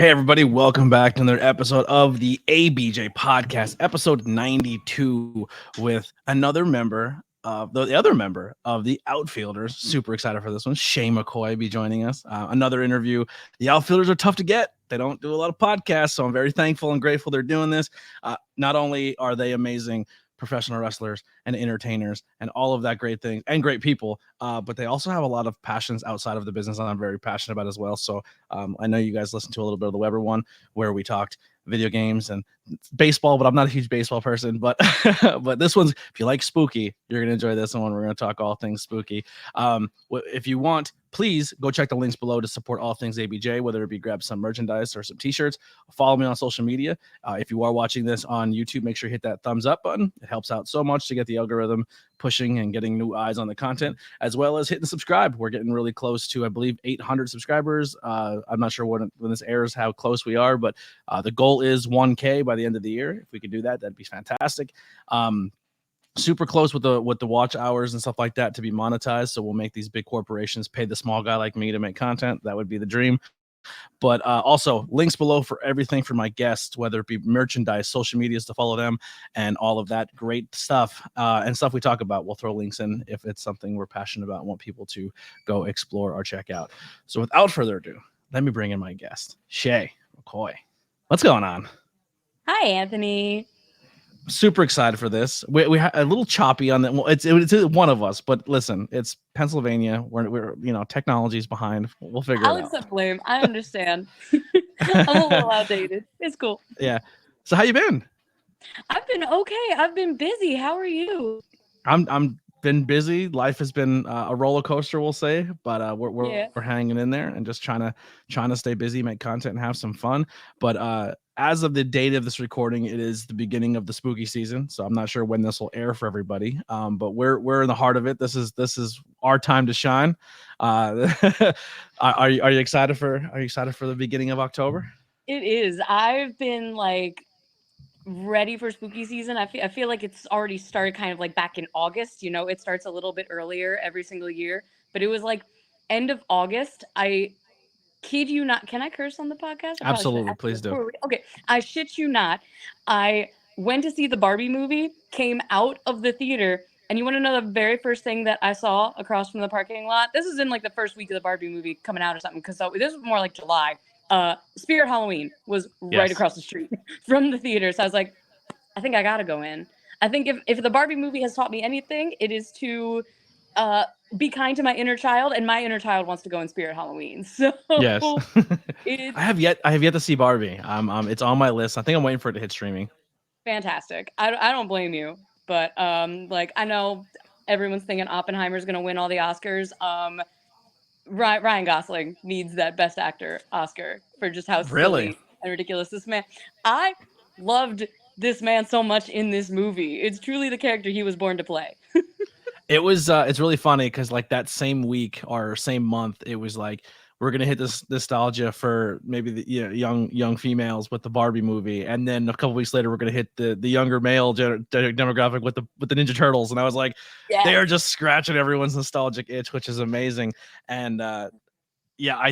Hey, everybody, welcome back to another episode of the ABJ Podcast, episode 92, with another member of the other member of the Outfielders. Super excited for this one. Shea McCoy be joining us. Another interview. The Outfielders are tough to get. They don't do a lot of podcasts, so I'm very thankful and grateful they're doing this. Not only are they amazing professional wrestlers and entertainers and all of that great things and great people, but they also have a lot of passions outside of the business that I'm very passionate about as well. So I know you guys listened to a little bit of the Weber one where we talked video games and baseball, but I'm not a huge baseball person. But but this one's, if you like spooky, you're gonna enjoy this one. We're gonna talk all things spooky. If you want, please go check the links below to support all things ABJ, whether it be grab some merchandise or some t-shirts. Follow me on social media. If you are watching this on YouTube, make sure you hit that thumbs up button. It helps out so much to get the algorithm pushing and getting new eyes on the content, as well as hitting subscribe. We're getting really close to, I believe, 800 subscribers. I'm not sure when this airs how close we are, but the goal is 1K by the end of the year. If we could do that, that'd be fantastic. Super close with the watch hours and stuff like that to be monetized. So we'll make these big corporations pay the small guy like me to make content. That would be the dream. But also links below for everything for my guests, whether it be merchandise, social medias to follow them, and all of that great stuff and stuff we talk about. We'll throw links in if it's something we're passionate about and want people to go explore or check out. So without further ado, let me bring in my guest, Shea McCoy. What's going on? Hi, Anthony. Super excited for this. We had a little choppy on that. Well, it's one of us, but listen, it's Pennsylvania. We're technology's behind. We'll figure I'll it out. accept blame. I understand. I'm a little outdated. It's cool. Yeah. So how you been? I've been okay. I've been busy. How are you? I'm been busy. Life has been a roller coaster, we'll say, but we're hanging in there and just trying to stay busy, make content, and have some fun. But as of the date of this recording, it is the beginning of the spooky season, so I'm not sure when this will air for everybody. But we're in the heart of it. This is our time to shine. Are you excited for the beginning of October? It is. I've been ready for spooky season. I feel like it's already started kind of like back in August. It starts a little bit earlier every single year, but it was like end of August. I kid you not. Can I curse on the podcast? Absolutely, please do. Okay, I shit you not. I went to see the Barbie movie, came out of the theater, and you want to know the very first thing that I saw across from the parking lot? This is in like the first week of the Barbie movie coming out or something, because this was more like July. Spirit Halloween was right across the street from the theater, so I was like, I think I gotta go in. I think if the Barbie movie has taught me anything, it is to be kind to my inner child, and my inner child wants to go in Spirit Halloween. So yes. I have yet to see Barbie. It's on my list. I think I'm waiting for it to hit streaming. Fantastic. I don't blame you, but I know everyone's thinking Oppenheimer's gonna win all the Oscars. Ryan Gosling needs that Best Actor Oscar for just how silly and ridiculous this man. I loved this man so much in this movie. It's truly the character he was born to play. It was it's really funny because like that same week or same month, it was like we're gonna hit this nostalgia for maybe the young females with the Barbie movie, and then a couple weeks later we're gonna hit the younger male demographic with the Ninja Turtles, and I was like, they are just scratching everyone's nostalgic itch, which is amazing. And I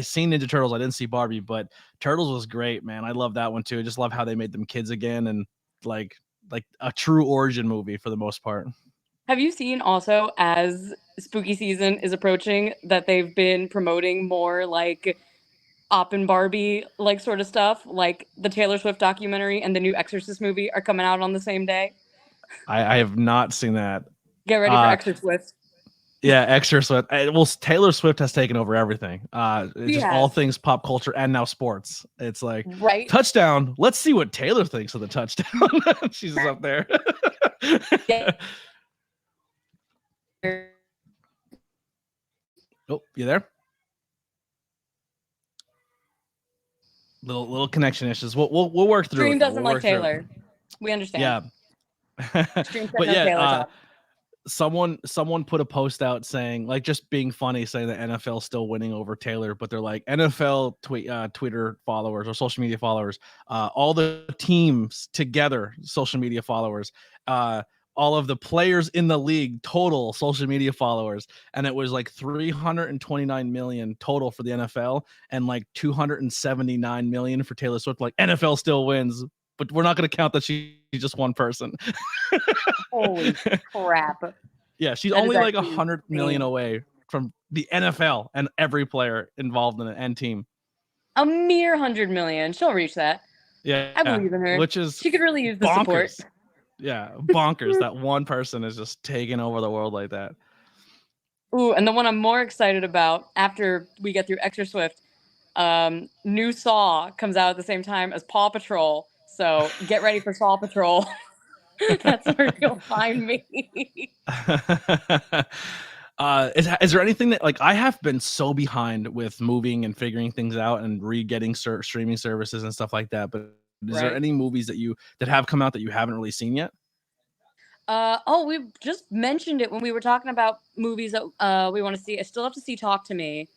seen Ninja Turtles. I didn't see Barbie, but Turtles was great, man. I love that one too. I just love how they made them kids again, and like a true origin movie for the most part. Have you seen also, as spooky season is approaching, that they've been promoting more like Op and Barbie like sort of stuff, like the Taylor Swift documentary and the new Exorcist movie are coming out on the same day? I have not seen that. Get ready for Exorcist. Yeah, Extra Swift. Well, Taylor Swift has taken over everything. It's just all things pop culture and now sports. It's like touchdown. Let's see what Taylor thinks of the touchdown. She's just up there. Oh, you there? Little connection issues. We'll work through. Stream doesn't like Taylor. We understand. Yeah. But yeah, someone put a post out saying, like, just being funny, saying that NFL still winning over Taylor, but they're like, NFL Twitter followers or social media followers, all the teams together, social media followers, all of the players in the league total social media followers, and it was like 329 million total for the NFL and like 279 million for Taylor Swift. Like NFL still wins, but we're not going to count that she's just one person. Holy crap. Yeah, she's That is only like actually 100 million insane. away from the NFL and every player involved in it and team. A mere 100 million. She'll reach that. Yeah, I believe in her. which is She could really use the support. bonkers. Yeah, bonkers that one person is just taking over the world like that. Ooh, and the one I'm more excited about after we get through Extra Swift, new Saw comes out at the same time as Paw Patrol. So get ready for Saw Patrol. That's where you'll find me. Is there anything that, like, I have been so behind with moving and figuring things out and re-getting streaming services and stuff like that, but is there any movies that have come out that you haven't really seen yet? We just mentioned it when we were talking about movies that we want to see. I still have to see Talk to Me.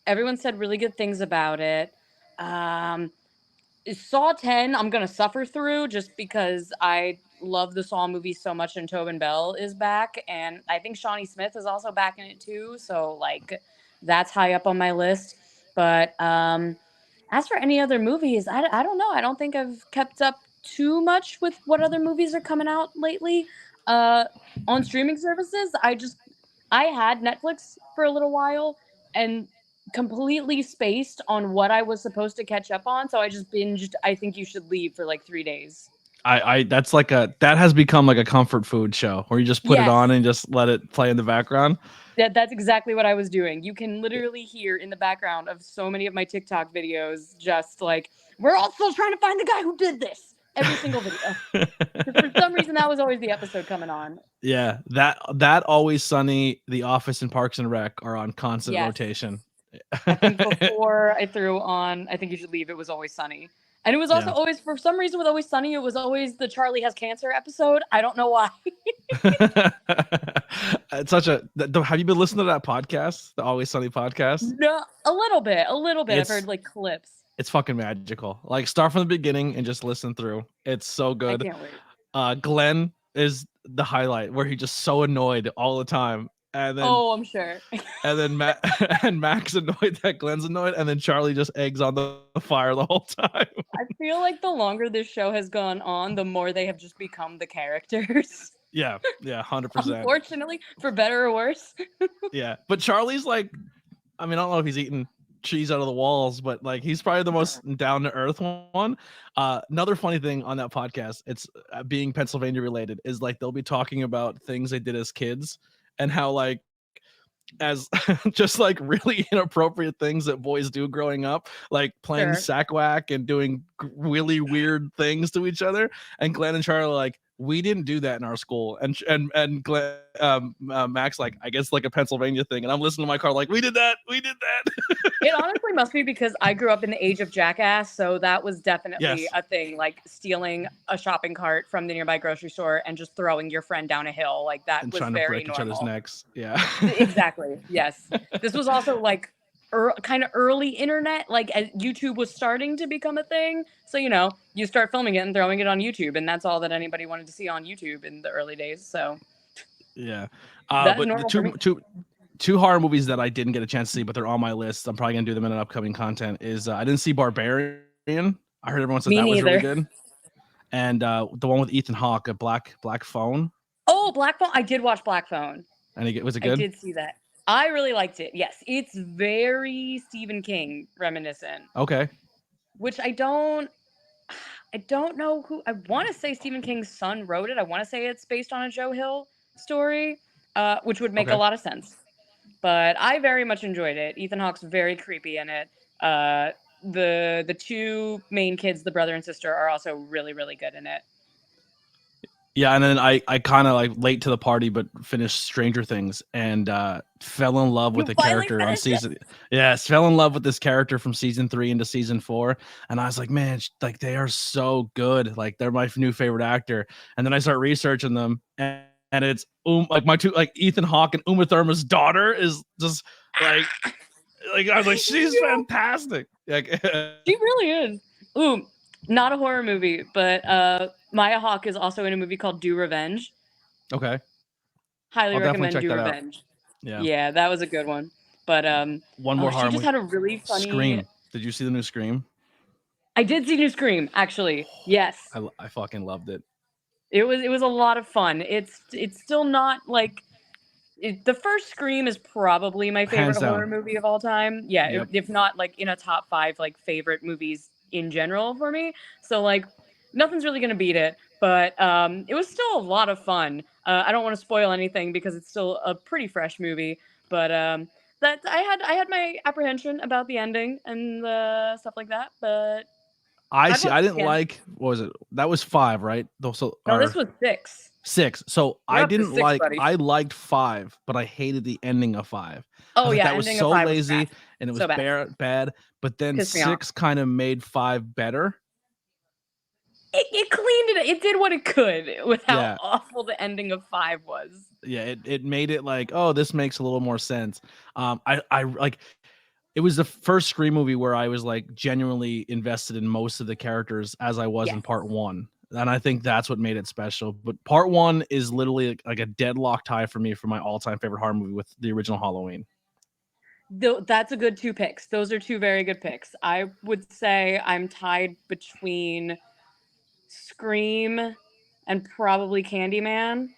Everyone said really good things about it. Saw 10, I'm going to suffer through just because I love the Saw movies so much, and Tobin Bell is back, and I think Shawnee Smith is also back in it too, so like that's high up on my list. But as for any other movies, I don't know. I don't think I've kept up too much with what other movies are coming out lately on streaming services. I had Netflix for a little while and completely spaced on what I was supposed to catch up on, so I just binged I Think You Should Leave for like 3 days. That has become like a comfort food show where you just put it on and just let it play in the background. That's exactly what I was doing. You can literally hear in the background of so many of my TikTok videos just like, we're all still trying to find the guy who did this. Every single video. For some reason, that was always the episode coming on. Yeah, that Always Sunny, The Office, and Parks and Rec are on constant rotation. I think before I threw on I Think You Should Leave, it was Always Sunny. And it was also always, for some reason with Always Sunny, it was always the Charlie Has Cancer episode. I don't know why. It's such a. Have you been listening to that podcast, the Always Sunny podcast? No, a little bit. I've heard like clips. It's fucking magical. Like, start from the beginning and just listen through. It's so good. I can't wait. Glenn is the highlight, where he's just so annoyed all the time. And then, I'm sure. And then Mac's annoyed that Glenn's annoyed, and then Charlie just eggs on the fire the whole time. I feel like the longer this show has gone on, the more they have just become the characters. Yeah, 100%. Unfortunately, for better or worse. Yeah, but Charlie's like, I mean, I don't know if he's eating cheese out of the walls, but like, he's probably the most down to earth one. Another funny thing on that podcast, it's being Pennsylvania related, is like they'll be talking about things they did as kids and how like as just like really inappropriate things that boys do growing up, like playing sack whack and doing really weird things to each other. And Glenn and Charlie are like, we didn't do that in our school. And Glenn, Mac's like, I guess like a Pennsylvania thing. And I'm listening to my car like, we did that. It honestly must be because I grew up in the age of Jackass, so that was definitely a thing, like stealing a shopping cart from the nearby grocery store and just throwing your friend down a hill. Like that was very normal. Trying to break each other's necks. Yeah. Exactly. Yes. This was also like kind of early internet, like as YouTube was starting to become a thing. So, you start filming it and throwing it on YouTube, and that's all that anybody wanted to see on YouTube in the early days. So yeah. But the two horror movies that I didn't get a chance to see, but they're on my list, I'm probably gonna do them in an upcoming content, is I didn't see Barbarian. I heard everyone said that was really good. And the one with Ethan Hawke, a Black Phone. Oh, Black Phone. I did watch Black Phone. And was it good? I did see that. I really liked it. Yes, it's very Stephen King reminiscent. Okay. Which I don't know who. I want to say Stephen King's son wrote it. I want to say it's based on a Joe Hill story, which would make a lot of sense. But I very much enjoyed it. Ethan Hawke's very creepy in it. The two main kids, the brother and sister, are also really, really good in it. Yeah, and then I kind of like late to the party, but finished Stranger Things and fell in love with the character on season. Yes, fell in love with this character from season 3 into season 4, and I was like, man, like they are so good. Like they're my new favorite actor. And then I start researching them, and it's like my two, like Ethan Hawke and Uma Thurman's daughter is just like I was like, she's fantastic. Like she really is. Not a horror movie, but Maya Hawke is also in a movie called Do Revenge. Okay. Highly I'll definitely recommend check Do that out. Revenge. Yeah. Yeah, that was a good one. But One more she horror just movie. had a really funny. Scream. Did you see the new Scream? I did see New Scream, actually. Yes. I fucking loved it. It was a lot of fun. It's still not like the first Scream is probably my Hands favorite down. horror movie of all time. Yeah, Yep. if not like in a top 5 like favorite movies in general for me. So like nothing's really gonna beat it. But it was still a lot of fun. I don't want to spoil anything because it's still a pretty fresh movie. But that I had my apprehension about the ending and stuff like that. But I I'd see. watch I it didn't again. like. What was it? That was 5, right? So No, this or was 6. 6. So We're I up to didn't 6, like. buddy. I liked 5, but I hated the ending of 5. I Oh thought yeah, that was ending of so 5 was lazy bad. and it was So bad. bad. But then Pissed me off. 6 kind of made 5 better. It cleaned it. It did what it could with how Yeah. awful the ending of 5 was. Yeah. It made it like, oh, this makes a little more sense. I like. It was the first Scream movie where I was like genuinely invested in most of the characters as I was in Yes. part 1. And I think that's what made it special. But part 1 is literally like a deadlock tie for me for my all-time favorite horror movie with the original Halloween. That's a good 2 picks. Those are 2 very good picks. I would say I'm tied between Scream and probably Candyman.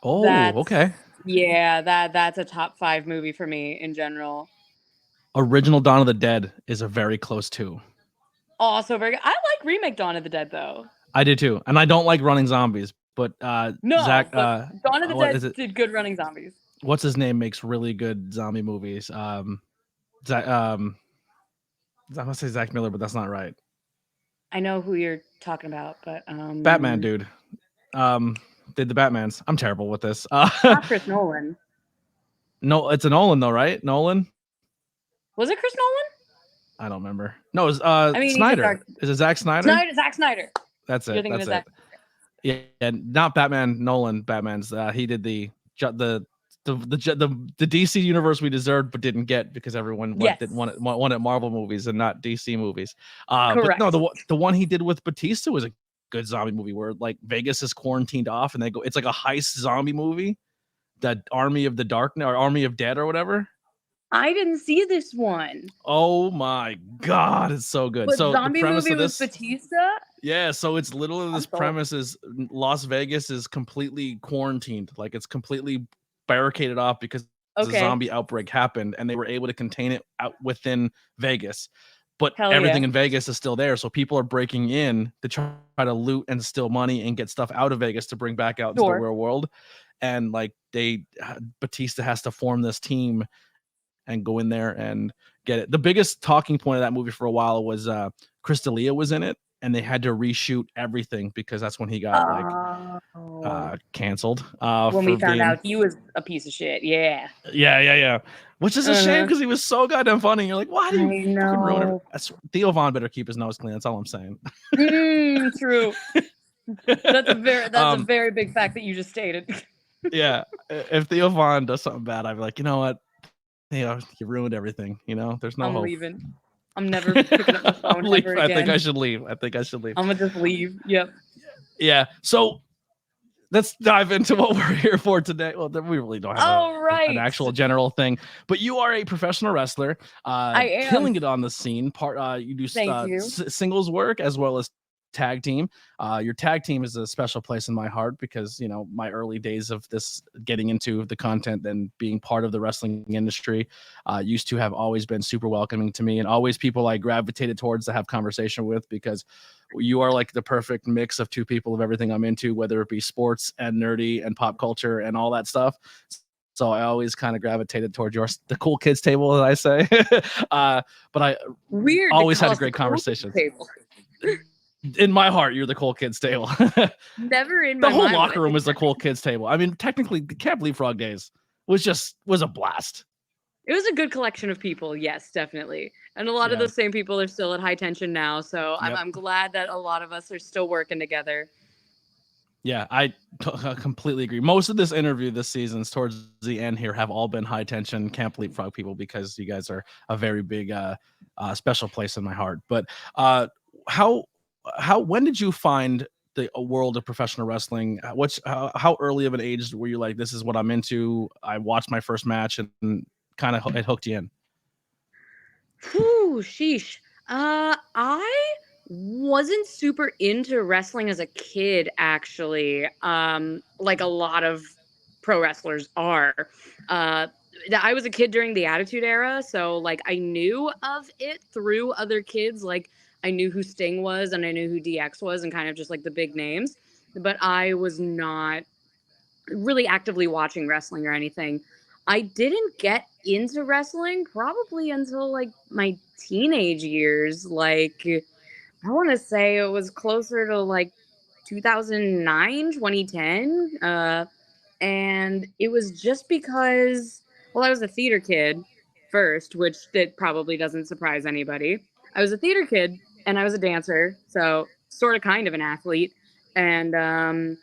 Oh, okay. Yeah, that's a top 5 movie for me in general. Original Dawn of the Dead is a very close 2. Also very good. I like remake Dawn of the Dead though. I did too. And I don't like Running Zombies, but No, Zach but Dawn of the what Dead is it? did good running zombies. What's his name makes really good zombie movies. Zach I'm gonna say Zach Miller, but that's not right. I know who you're talking about, but Batman dude. Did the Batmans. I'm terrible with this. not Chris Nolan. No, it's a Nolan though, right? Nolan? Was it Chris Nolan? I don't remember. No, it's Snyder. Is it Zack Snyder? Zack Snyder. That's You're it. thinking That's of it. Zack. Yeah, and not Batman. Nolan. Batman's. He did the DC universe we deserved but didn't get because everyone wanted Marvel movies and not DC movies. Correct. But no, the one he did with Batista was a good zombie movie where like Vegas is quarantined off and they go. It's like a heist zombie movie, the Army of the Darkness or Army of Dead or whatever. I didn't see this one. Oh my god, it's so good. But So zombie the premise movie of this, with Batista? yeah, so it's literally this premise is Las Vegas is completely quarantined, like it's completely barricaded off because the zombie outbreak happened and they were able to contain it out within Vegas. But everything in Vegas is still there, so people are breaking in to try to loot and steal money and get stuff out of Vegas to bring back out into the real world. And like Batista has to form this team and go in there and get it. The biggest talking point of that movie for a while was Chris D'Elia was in it, and they had to reshoot everything because that's when he got canceled. When we found out he was a piece of shit. Yeah. Which is a shame because he was so goddamn funny. You're like, why do you fucking ruin it? Theo Von better keep his nose clean. That's all I'm saying. True. That's a very big fact that you just stated. Yeah. If Theo Von does something bad, I'd be like, you know what? You ruined everything. There's no hope. I'm leaving. I'm never picking up the phone ever again. I think I should leave. I'm gonna just leave. Yep. Yeah. So let's dive into what we're here for today. Well, we really don't have an actual general thing, but you are a professional wrestler. I am killing it on the scene. You do singles work as well as tag team. Your tag team is a special place in my heart because my early days of this getting into the content and being part of the wrestling industry used to have always been super welcoming to me and always people I gravitated towards to have conversation with because you are like the perfect mix of two people of everything I'm into, whether it be sports and nerdy and pop culture and all that stuff. So I always kind of gravitated towards the cool kids table, as I say. But I always had a great conversation. In my heart, you're the cool kids table. Never in my the whole locker room is the cool kids table. I mean, technically, the Camp Leapfrog days was a blast. It was a good collection of people, yes, definitely. And a lot of those same people are still at High Tension now. So I'm glad that a lot of us are still working together. Yeah, I completely agree. Most of this interview this season's towards the end here have all been High Tension Camp Leapfrog people because you guys are a very big special place in my heart. But when did you find the world of professional wrestling? How early of an age were you like, this is what I'm into? I watched my first match and kind of it hooked you in. Whew, sheesh. I wasn't super into wrestling as a kid, actually. Like a lot of pro wrestlers are. Uh, I was a kid during the Attitude Era, so like I knew of it through other kids. Like I knew who Sting was and I knew who DX was and kind of just like the big names. But I was not really actively watching wrestling or anything. I didn't get into wrestling probably until like my teenage years. Like, I want to say it was closer to like 2009, 2010. And it was just because, well, I was a theater kid first, which that probably doesn't surprise anybody. I was a theater kid and I was a dancer, so sort of kind of an athlete. And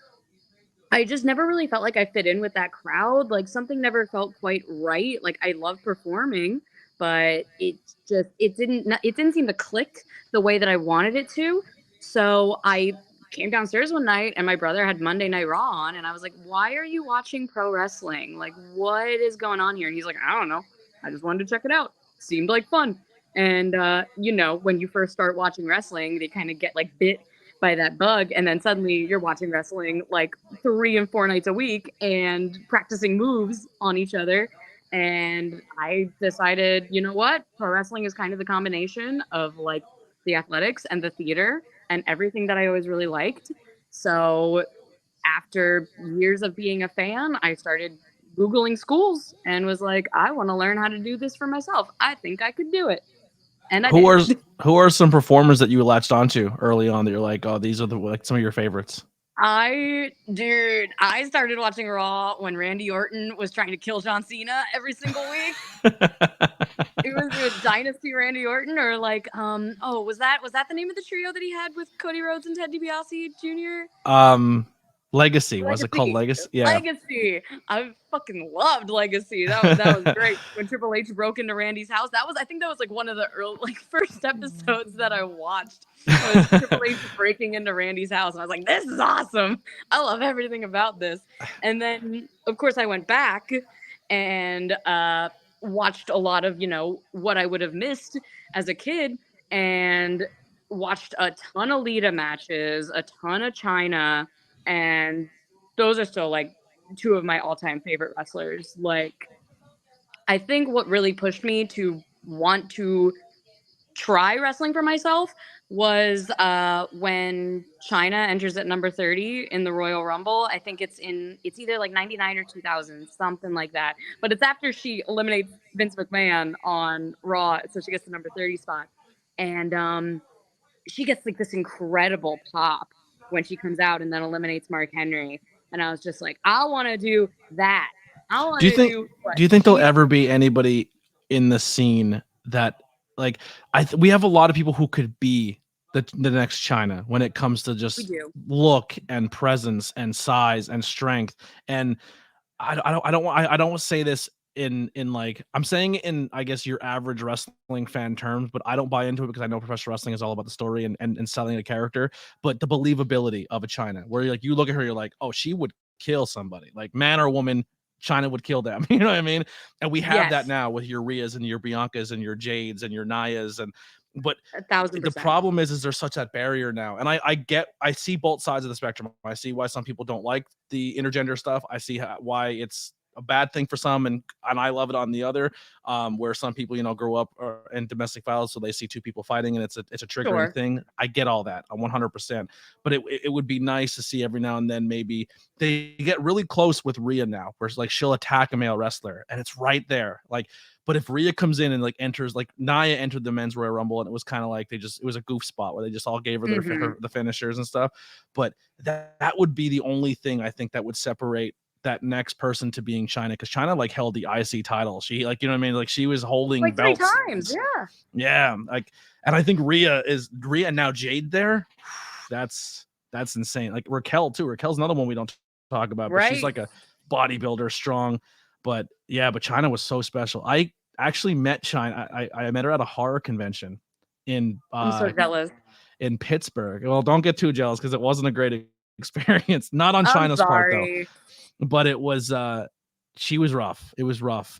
I just never really felt like I fit in with that crowd. Like something never felt quite right. Like I love performing, but it didn't seem to click the way that I wanted it to. So I came downstairs one night and my brother had Monday Night Raw on and I was like, "Why are you watching pro wrestling? Like what is going on here?" And he's like, "I don't know. I just wanted to check it out. Seemed like fun." And you know, when you first start watching wrestling, they kind of get like bit by that bug and then suddenly you're watching wrestling like 3 and 4 nights a week and practicing moves on each other. And I decided, you know what? Pro wrestling is kind of the combination of like the athletics and the theater and everything that I always really liked. So after years of being a fan, I started Googling schools and was like, I want to learn how to do this for myself. I think I could do it. And I Who are did. who are some performers that you latched onto early on that you're like, oh, these are like some of your favorites? I started watching Raw when Randy Orton was trying to kill John Cena every single week. It was Dynasty Randy Orton or like was that the name of the trio that he had with Cody Rhodes and Ted DiBiase Jr.? Legacy. Was it called Legacy? Yeah. Legacy. I fucking loved Legacy. That was great. When Triple H broke into Randy's house, I think that was like one of the early like first episodes that I watched. Was Triple H breaking into Randy's house, and I was like, "This is awesome! I love everything about this." And then, of course, I went back and watched a lot of what I would have missed as a kid, and watched a ton of Lita matches, a ton of China, and those are still like two of my all-time favorite wrestlers. Like I think what really pushed me to want to try wrestling for myself was when China enters at number 30 in the Royal Rumble. I think it's either like 99 or 2000, something like that. But it's after she eliminates Vince McMahon on Raw, so she gets the number 30 spot. And she gets like this incredible pop when she comes out and then eliminates Mark Henry. And I was just like, I want to do that. I want Do you to think do what do you think there'll she ever be anybody in the scene that like we have a lot of people who could be the next China when it comes to we just do. look and presence and size and strength. And I don't want to say this in like I'm saying it in I guess your average wrestling fan terms, but I don't buy into it because I know professional wrestling is all about the story and selling a character, but the believability of a China where you're like you look at her, you're like, oh, she would kill somebody, like man or woman. China would kill them, you know what I mean? And we have that Yes, now with your Rias and your Biancas and your Jades and your Nayas but a thousand the percent. problem is there's such that barrier now. And I see both sides of the spectrum. I see why some people don't like the intergender stuff. I see why it's a bad thing for some and I love it on the other, where some people grow up in domestic violence, so they see two people fighting and it's a triggering Sure. thing. I get all that 100%, but it would be nice to see every now and then maybe they get really close with Rhea now, where it's like she'll attack a male wrestler and it's right there. Like, but if Rhea comes in and like enters, like Nia entered the men's Royal Rumble, and it was kind of like it was a goof spot where they just all gave her the finishers and stuff. But that would be the only thing I think that would separate that next person to being China, because China like held the IC title. She like, you know what I mean? Like she was holding Like three belts. times. Yeah. Yeah. Like, and I think Rhea and now Jade there. That's insane. Like Raquel too. Raquel's another one we don't talk about, but she's Right. like a bodybuilder, strong. But yeah, but China was so special. I actually met China. I met her at a horror convention in I'm so jealous. in Pittsburgh. Well, don't get too jealous because it wasn't a great experience. Not on I'm China's part though, sorry. but it was. She was rough. It was rough.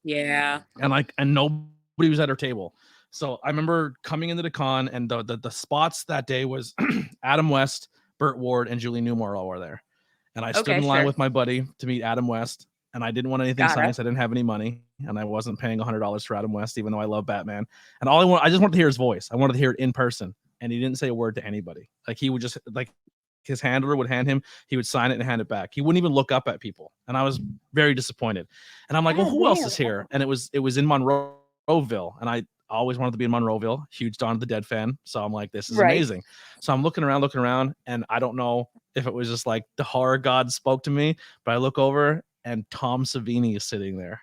Yeah. And nobody was at her table. So I remember coming into the con, and the spots that day was Adam West, Burt Ward, and Julie Newmar all were there. And I stood Okay, in line sure. with my buddy to meet Adam West, and I didn't want anything Got signed. it. So I didn't have any money, and I wasn't paying $100 for Adam West, even though I love Batman. And I just wanted to hear his voice. I wanted to hear it in person, and he didn't say a word to anybody. Like he would just like his handler would hand him, he would sign it and hand it back. He wouldn't even look up at people, and I was very disappointed. And I'm like, well, God who else damn. is here? And it was in Monroeville, and I always wanted to be in Monroeville. Huge Dawn of the Dead fan, so I'm like, this is Right. amazing. So I'm looking around, and I don't know if it was just like the horror god spoke to me, but I look over and Tom Savini is sitting there,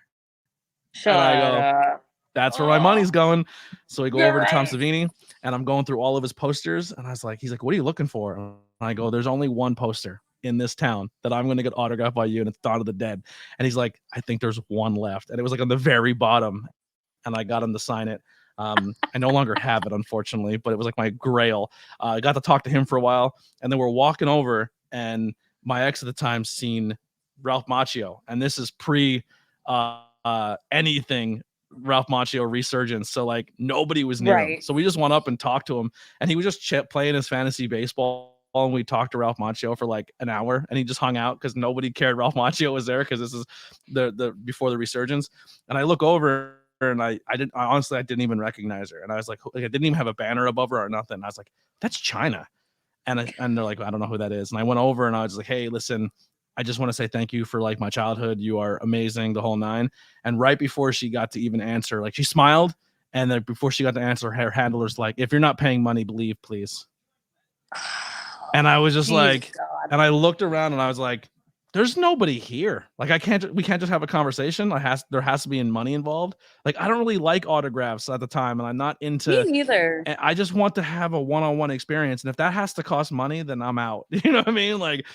Shut and I go, up. that's where my money's going. So we go You're over to Tom right. Savini, and I'm going through all of his posters, and he's like, what are you looking for? And I go, there's only one poster in this town that I'm going to get autographed by you, and it's Dawn of the Dead. And he's like, I think there's one left. And it was like on the very bottom, and I got him to sign it. I no longer have it, unfortunately, but it was like my grail. I got to talk to him for a while, and then we're walking over, and my ex at the time seen Ralph Macchio, and this is pre anything Ralph Macchio resurgence. So like nobody was near him. Right. So we just went up and talked to him, and he was just playing his fantasy baseball. And we talked to Ralph Macchio for like an hour, and he just hung out because nobody cared Ralph Macchio was there, because this is the before the resurgence. And I look over, and I honestly didn't even recognize her, and I was like I didn't even have a banner above her or nothing. I was like, that's China. And they're like, I don't know who that is. And I went over, and I was like, hey, listen, I just want to say thank you for like my childhood. You are amazing, the whole nine. And right before she got to even answer, like she smiled, and then before she got to answer, her handler's like, if you're not paying money, leave, please. And I was just like, God. and I looked around, and I was like, there's nobody here. Like we can't just have a conversation. There has to be money involved. Like I don't really like autographs at the time, and I'm not into. Me neither. I just want to have a one-on-one experience, and if that has to cost money, then I'm out. You know what I mean? Like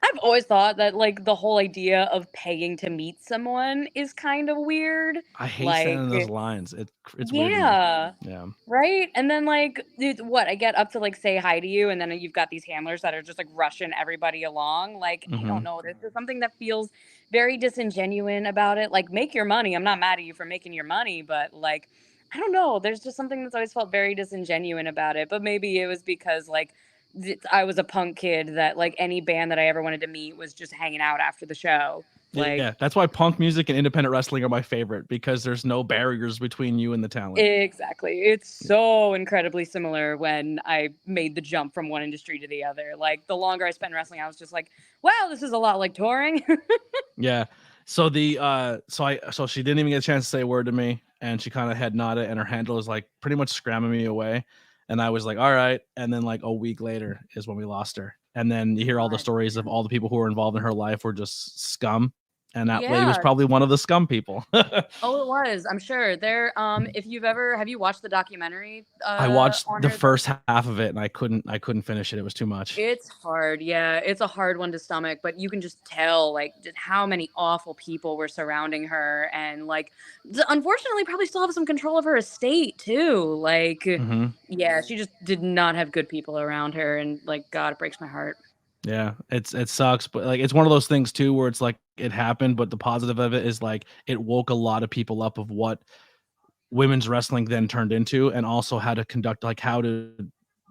I've always thought that like the whole idea of paying to meet someone is kind of weird. I hate Like, standing in those lines. It's weird. yeah. Yeah. Right. And then like what I get up to like say hi to you, and then you've got these handlers that are just like rushing everybody along. Like, I don't know. There's something that feels very disingenuous about it. Like, make your money. I'm not mad at you for making your money, but like, I don't know. There's just something that's always felt very disingenuous about it. But maybe it was because like I was a punk kid that like any band that I ever wanted to meet was just hanging out after the show. Like, yeah, that's why punk music and independent wrestling are my favorite, because there's no barriers between you and the talent. Exactly. It's so incredibly similar when I made the jump from one industry to the other. Like the longer I spent wrestling, I was just like, wow, this is a lot like touring. Yeah. So so she didn't even get a chance to say a word to me, and she kind of head nodded, and her handler was like pretty much scramming me away. And I was like, all right. And then like a week later is when we lost her. And then you hear all the stories of all the people who were involved in her life were just scum. And that lady was probably one of the scum people. Oh, it was. I'm sure. There. If you've ever, have you watched the documentary? I watched the first half of it, and I couldn't finish it. It was too much. It's hard. Yeah, it's a hard one to stomach, but you can just tell like just how many awful people were surrounding her, and like unfortunately probably still have some control of her estate too. Like, yeah, she just did not have good people around her, and like, God, it breaks my heart. Yeah, it sucks, but like it's one of those things too where it's like it happened, but the positive of it is like it woke a lot of people up of what women's wrestling then turned into, and also how to conduct, like how to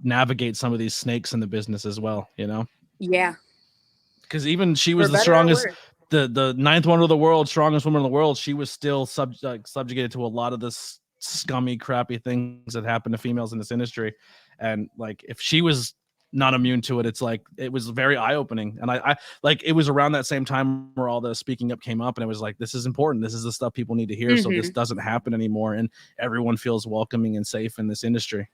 navigate some of these snakes in the business as well, you know? Yeah. Because even she was the strongest, the ninth wonder of the world, strongest woman in the world. She was still subjugated to a lot of this scummy, crappy things that happen to females in this industry. And like, if she was not immune to it, it's like it was very eye-opening. And I like it was around that same time where all the speaking up came up, and it was like, this is important, this is the stuff people need to hear, so this doesn't happen anymore, and everyone feels welcoming and safe in this industry.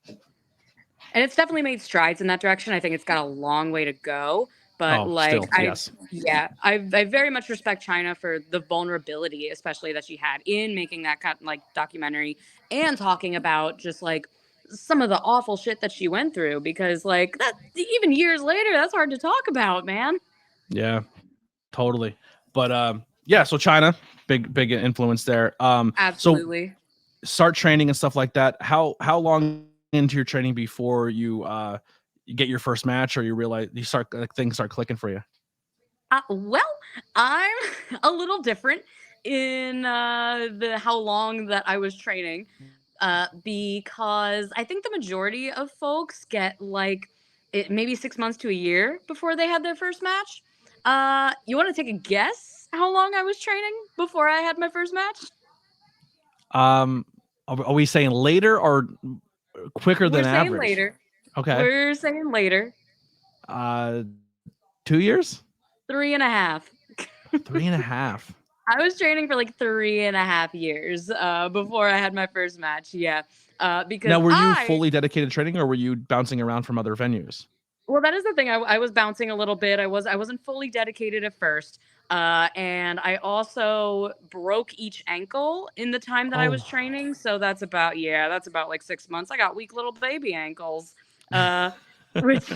And it's definitely made strides in that direction. I think it's got a long way to go, but I very much respect China for the vulnerability, especially that she had in making that like documentary and talking about just like some of the awful shit that she went through, because like that even years later, that's hard to talk about, man. Yeah, totally. But yeah, so China, big influence there. Absolutely. So start training and stuff like that. How long into your training before you get your first match, or you realize you start things start clicking for you? Well, I'm a little different in the how long that I was training, because I think the majority of folks get like maybe 6 months to a year before they had their first match. You want to take a guess how long I was training before I had my first match? Um, are we saying later or quicker We're than saying average? later. Okay. We're saying later. Uh, 2 years? 3.5. 3.5. I was training for like 3.5 years before I had my first match. Yeah. Because Now, were you fully dedicated training, or were you bouncing around from other venues? well, that is the thing. I was bouncing a little bit. I wasn't fully dedicated at first. And I also broke each ankle in the time that I was Oh, training. So that's about like 6 months. I got weak little baby ankles. Uh, which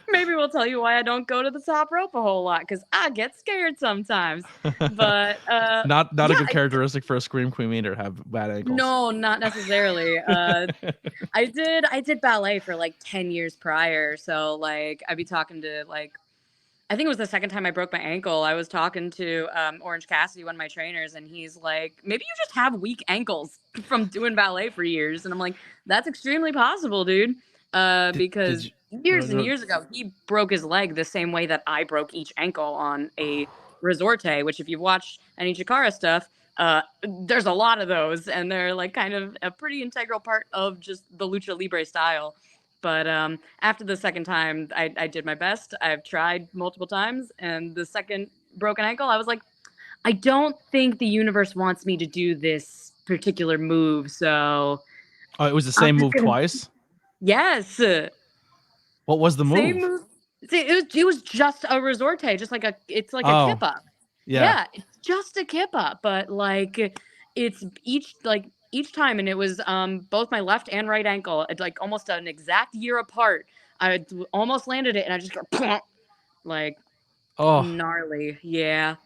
maybe will tell you why I don't go to the top rope a whole lot, because I get scared sometimes. But not a yeah, good characteristic for a scream queen either, have bad ankles. no, not necessarily. I did ballet for like 10 years prior. So like I'd be talking to like I think it was the second time I broke my ankle. I was talking to Orange Cassidy, one of my trainers, and he's like, maybe you just have weak ankles from doing ballet for years. And I'm like, that's extremely possible, dude. Did Because you? years and years ago, he broke his leg the same way that I broke each ankle on a resorte, which if you've watched any Chikara stuff, there's a lot of those, and they're like kind of a pretty integral part of just the lucha libre style. But after the second time, I did my best. I've tried multiple times, and the second broken ankle, I was like, I don't think the universe wants me to do this particular move, so Oh, it was the I'm same just move gonna. twice. Yes, What was the same move? move. See, it was just a resorte, just like it's like a Oh, kippa. yeah. Yeah, it's just a kippa, but like it's each time, and it was both my left and right ankle, it's like almost an exact year apart. Almost landed it, and I just go like Oh, gnarly. Yeah.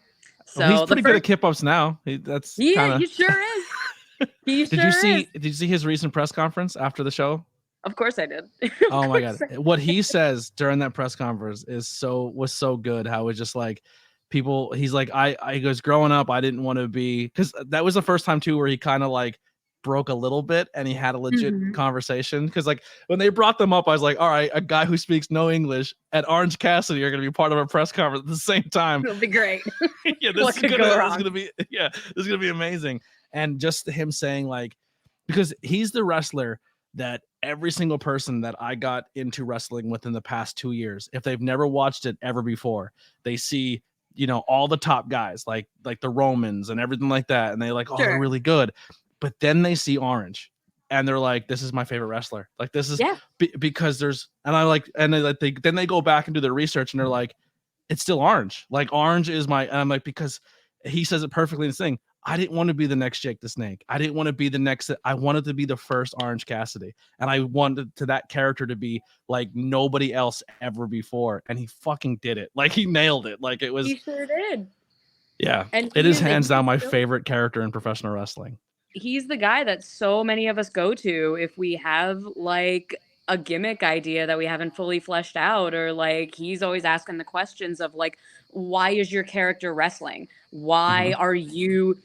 well, he's So the pretty good at first, kip ups now. That's yeah, kind of. he sure is. He Did you sure is. see? Did you see his recent press conference after the show? Of course I did. Of Oh my course god, I what he says during that press conference was so good. How it's just like people. He's like, he goes, growing up, I didn't want to be, because that was the first time too where he kind of like broke a little bit and he had a legit Mhm. conversation. Because like when they brought them up, I was like, all right, a guy who speaks no English and Orange Cassidy are going to be part of a press conference at the same time. It'll be great. Yeah, What could go wrong? this is gonna be amazing. And just him saying like, because he's the wrestler that every single person that I got into wrestling within the past 2 years, if they've never watched it ever before, they see, all the top guys like the Romans and everything like that, and they like, oh, they're Sure. really good. But then they see Orange and they're like, this is my favorite wrestler. Like this is Yeah. because there's, and I like, and then they go back and do their research and they're like, it's still Orange. Like Orange is my, and I'm like, because he says it perfectly in this thing. I didn't want to be the next Jake the Snake. I didn't want to be the next. I wanted to be the first Orange Cassidy, and I wanted to that character to be like nobody else ever before. And he fucking did it. Like he nailed it. Like it was. He sure did. Yeah, And it he is is hands down my still favorite character in professional wrestling. he's the guy that so many of us go to if we have like a gimmick idea that we haven't fully fleshed out, or like he's always asking the questions of like, why is your character wrestling? Mm-hmm. Why are you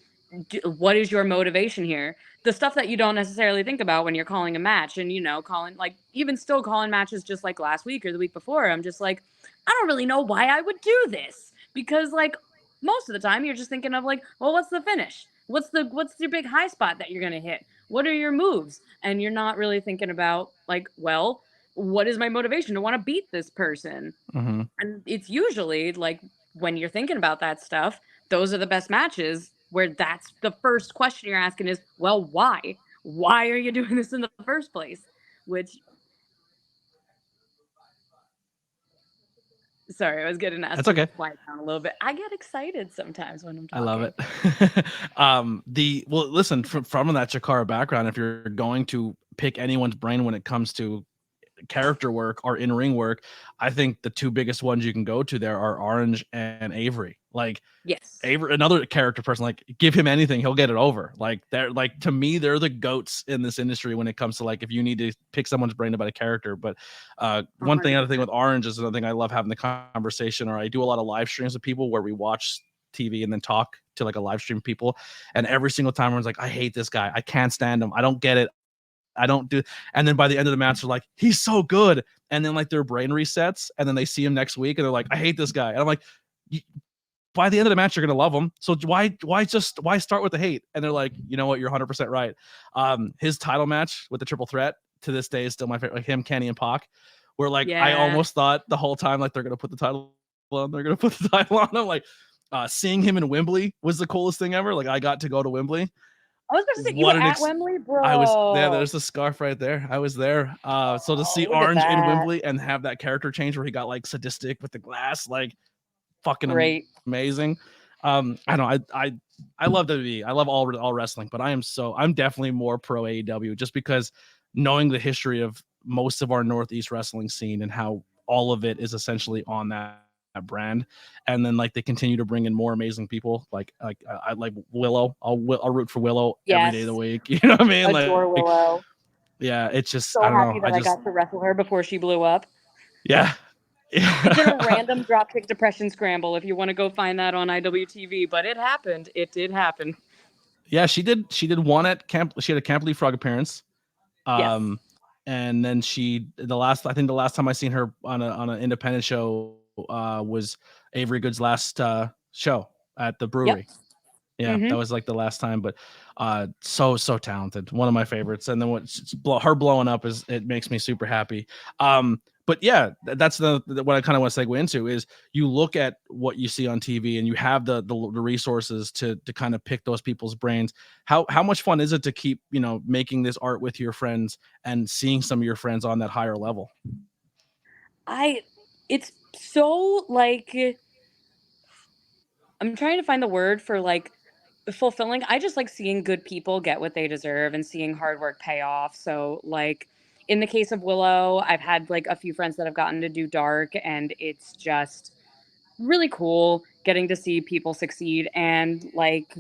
what is your motivation here? The stuff that you don't necessarily think about when you're calling a match, and calling, like, even still calling matches just like last week or the week before, I'm just like, I don't really know why I would do this, because like most of the time you're just thinking of like, well, what's the finish? What's your big high spot that you're going to hit? What are your moves? And you're not really thinking about like, well, what is my motivation to want to beat this person? Mm-hmm. And it's usually like when you're thinking about that stuff, those are the best matches where that's the first question you're asking is, well, why? Why are you doing this in the first place? Which, sorry, I was getting asked That's to okay. quiet down a little bit. I get excited sometimes when I'm I love talking. it. Well, listen, from that Chikara background, if you're going to pick anyone's brain when it comes to character work or in ring work, I think the two biggest ones you can go to there are Orange and Avery. Like Yes. Avery, another character person, like give him anything, he'll get it over. Like they're like, to me, they're the goats in this industry when it comes to like if you need to pick someone's brain about a character. But one thing, other thing 100%. with Orange is another thing I love having the conversation, or I do a lot of live streams with people where we watch TV and then talk to like a live stream people, and every single time everyone's like, I hate this guy, I can't stand him, I don't get it, I don't do. And then by the end of the match, they're like, he's so good. And then like their brain resets, and then they see him next week, and they're like, I hate this guy. And I'm like, by the end of the match, you're gonna love him. So why start with the hate? And they're like, you know what, you're 100% right. His title match with the triple threat to this day is still my favorite. Like him, Kenny, and Pac, where like I almost thought the whole time like they're gonna put the title on. They're gonna put the title on. I'm like, seeing him in Wembley was the coolest thing ever. Like I got to go to Wembley. I was about to say, you were at Wembley, bro. I was there. There's the scarf right there. I was there. So to see Orange in Wembley and have that character change where he got like sadistic with the glass, like fucking amazing. I know I love WWE. I love all wrestling, but I'm definitely more pro AEW just because knowing the history of most of our Northeast wrestling scene and how all of it is essentially on that brand, and then like they continue to bring in more amazing people. I like Willow. I'll root for Willow every day of the week. You know what I mean? Adore like Willow. Yeah, it's just so I don't happy know. that I got to wrestle her before she blew up. Yeah. It's in a random dropkick depression scramble if you want to go find that on IWTV, but it happened. It did happen. Yeah, she did one at camp. She had a Camp Leapfrog appearance. Yes. And then the last time I seen her on an independent show was Avery Good's last show at the brewery. Yep. Yeah, that was like the last time, but so talented. One of my favorites. And then her blowing up it makes me super happy. But yeah, that's what I kind of want to segue into is you look at what you see on TV and you have the resources to kind of pick those people's brains. How much fun is it to keep, making this art with your friends and seeing some of your friends on that higher level? It's so like, I'm trying to find the word for like fulfilling. I just like seeing good people get what they deserve and seeing hard work pay off. So like in the case of Willow, I've had like a few friends that have gotten to do dark, and it's just really cool getting to see people succeed. And like,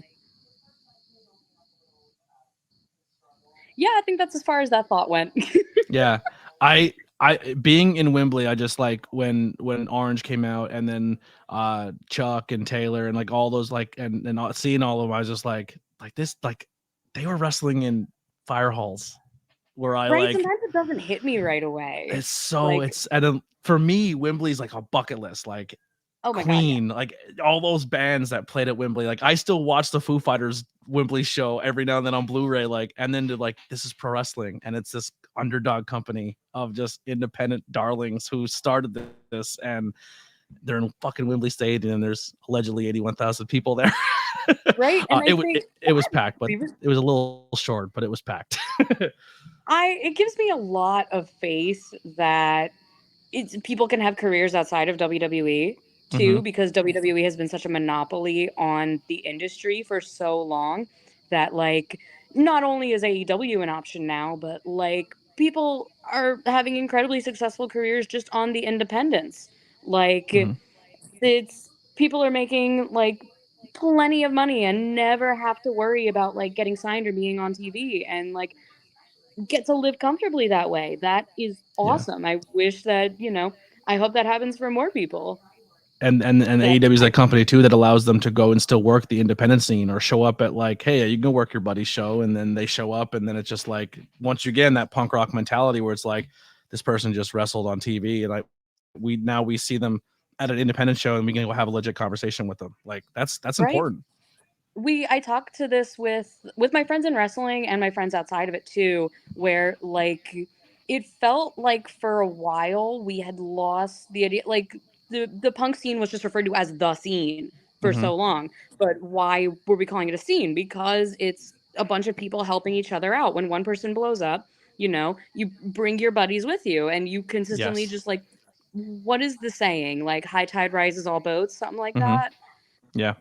yeah, I think that's as far as that thought went. Yeah. I being in Wembley, I just like when Orange came out, and then Chuck and Taylor and like all those like and seeing all of them, I was just like this, like they were wrestling in fire halls where I like sometimes it doesn't hit me right away. It's so like, and for me, Wembley's like a bucket list. Like Queen, God, yeah. Like all those bands that played at Wembley. Like I still watch the Foo Fighters Wembley show every now and then on Blu-ray. Like, and then to like, this is pro wrestling, and it's this underdog company of just independent darlings who started this, and they're in fucking Wembley Stadium, and there's allegedly 81,000 people there. Right, and it was packed, but it was a little short, but it was packed. It gives me a lot of faith that people can have careers outside of WWE too, because WWE has been such a monopoly on the industry for so long that like not only is AEW an option now, but like people are having incredibly successful careers just on the independents. Like it's people are making like plenty of money and never have to worry about like getting signed or being on TV, and like get to live comfortably that way. That is awesome. Yeah. I wish that, I hope that happens for more people. And AEW is that company too that allows them to go and still work the independent scene or show up at like, hey, you can work your buddy's show, and then they show up, and then it's just like once again that punk rock mentality where it's like this person just wrestled on TV, and like we see them at an independent show, and we can go have a legit conversation with them. Like that's right. Important. I talked to this with my friends in wrestling and my friends outside of it too, where like it felt like for a while we had lost the idea, like the punk scene was just referred to as the scene for so long. But why were we calling it a scene? Because it's a bunch of people helping each other out. When one person blows up, you bring your buddies with you, and you consistently just like, what is the saying? Like high tide rises all boats, something like that. Yeah.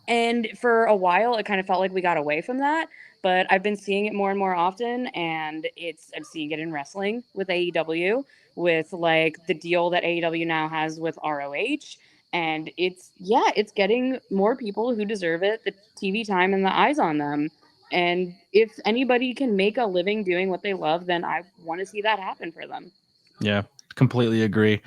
And for a while, it kind of felt like we got away from that. But I've been seeing it more and more often, and I'm seeing it in wrestling with AEW, with like the deal that AEW now has with ROH. And it's getting more people who deserve it, the TV time and the eyes on them. And if anybody can make a living doing what they love, then I want to see that happen for them. Yeah, completely agree.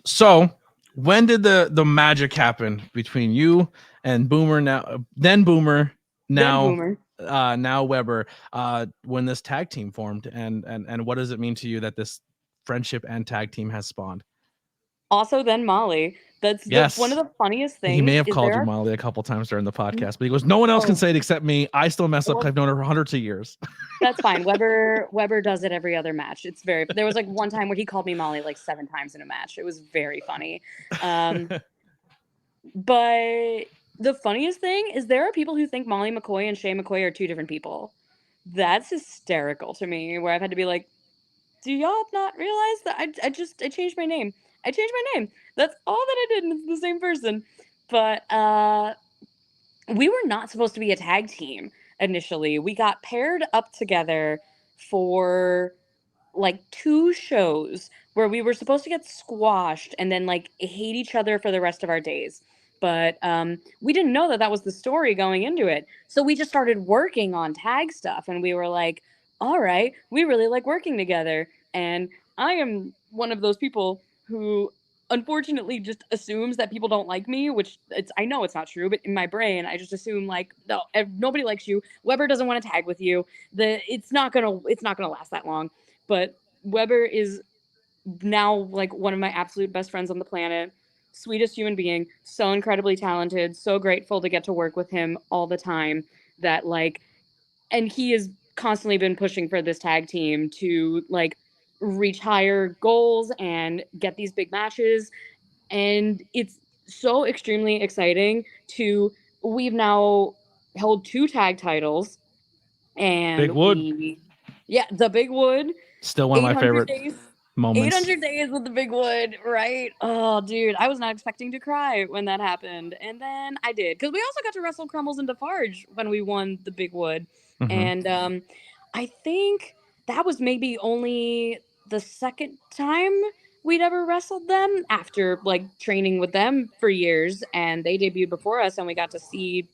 So when did the magic happen between you and Boomer, now then Boomer, Then now Boomer. now Weber, when this tag team formed, and what does it mean to you that this friendship and tag team has spawned? Also, then Molly. That's the one of Yes. the funniest He may things have is called there you are Molly a couple times during the podcast, but he goes, "No one else can oh say it except me. I still mess up. well, I've known her for hundreds of years." that's fine. Weber does it every other match. It's very there was like one time where he called me Molly like 7 times in a match. It was very funny. Um, but the funniest thing is there are people who think Molly McCoy and Shea McCoy are two different people. That's hysterical to me. Where I've had to be like, do y'all not realize that I changed my name. I changed my name. That's all that I did, and it's the same person. But we were not supposed to be a tag team initially. We got paired up together for like 2 shows where we were supposed to get squashed and then like hate each other for the rest of our days. But we didn't know that that was the story going into it. So we just started working on tag stuff and we were like, all right, we really like working together. And I am one of those people who unfortunately just assumes that people don't like me, which I know it's not true, but in my brain I just assume like no, nobody likes you. Weber doesn't want to tag with you. It's not gonna last that long. But Weber is now like one of my absolute best friends on the planet. Sweetest human being, so incredibly talented, so grateful to get to work with him all the time. That like, and he has constantly been pushing for this tag team to like reach higher goals and get these big matches. And it's so extremely exciting to, we've now held 2 tag titles Big and Wood, yeah, the Big Wood, still one of my 800 favorite days. moments. 800 days with the Big Wood, right? Oh, dude, I was not expecting to cry when that happened. And then I did. Because we also got to wrestle Crumbles and Defarge when we won the Big Wood. Hmm. And I think that was maybe only the second time we'd ever wrestled them after like training with them for years. And they debuted before us, and we got to see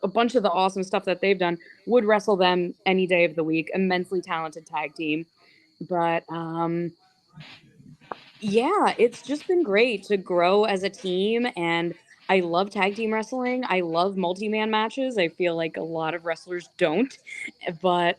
a bunch of the awesome stuff that they've done. Would wrestle them any day of the week. Immensely talented tag team. But yeah, it's just been great to grow as a team, and I love tag team wrestling. I love multi-man matches. I feel like a lot of wrestlers don't, but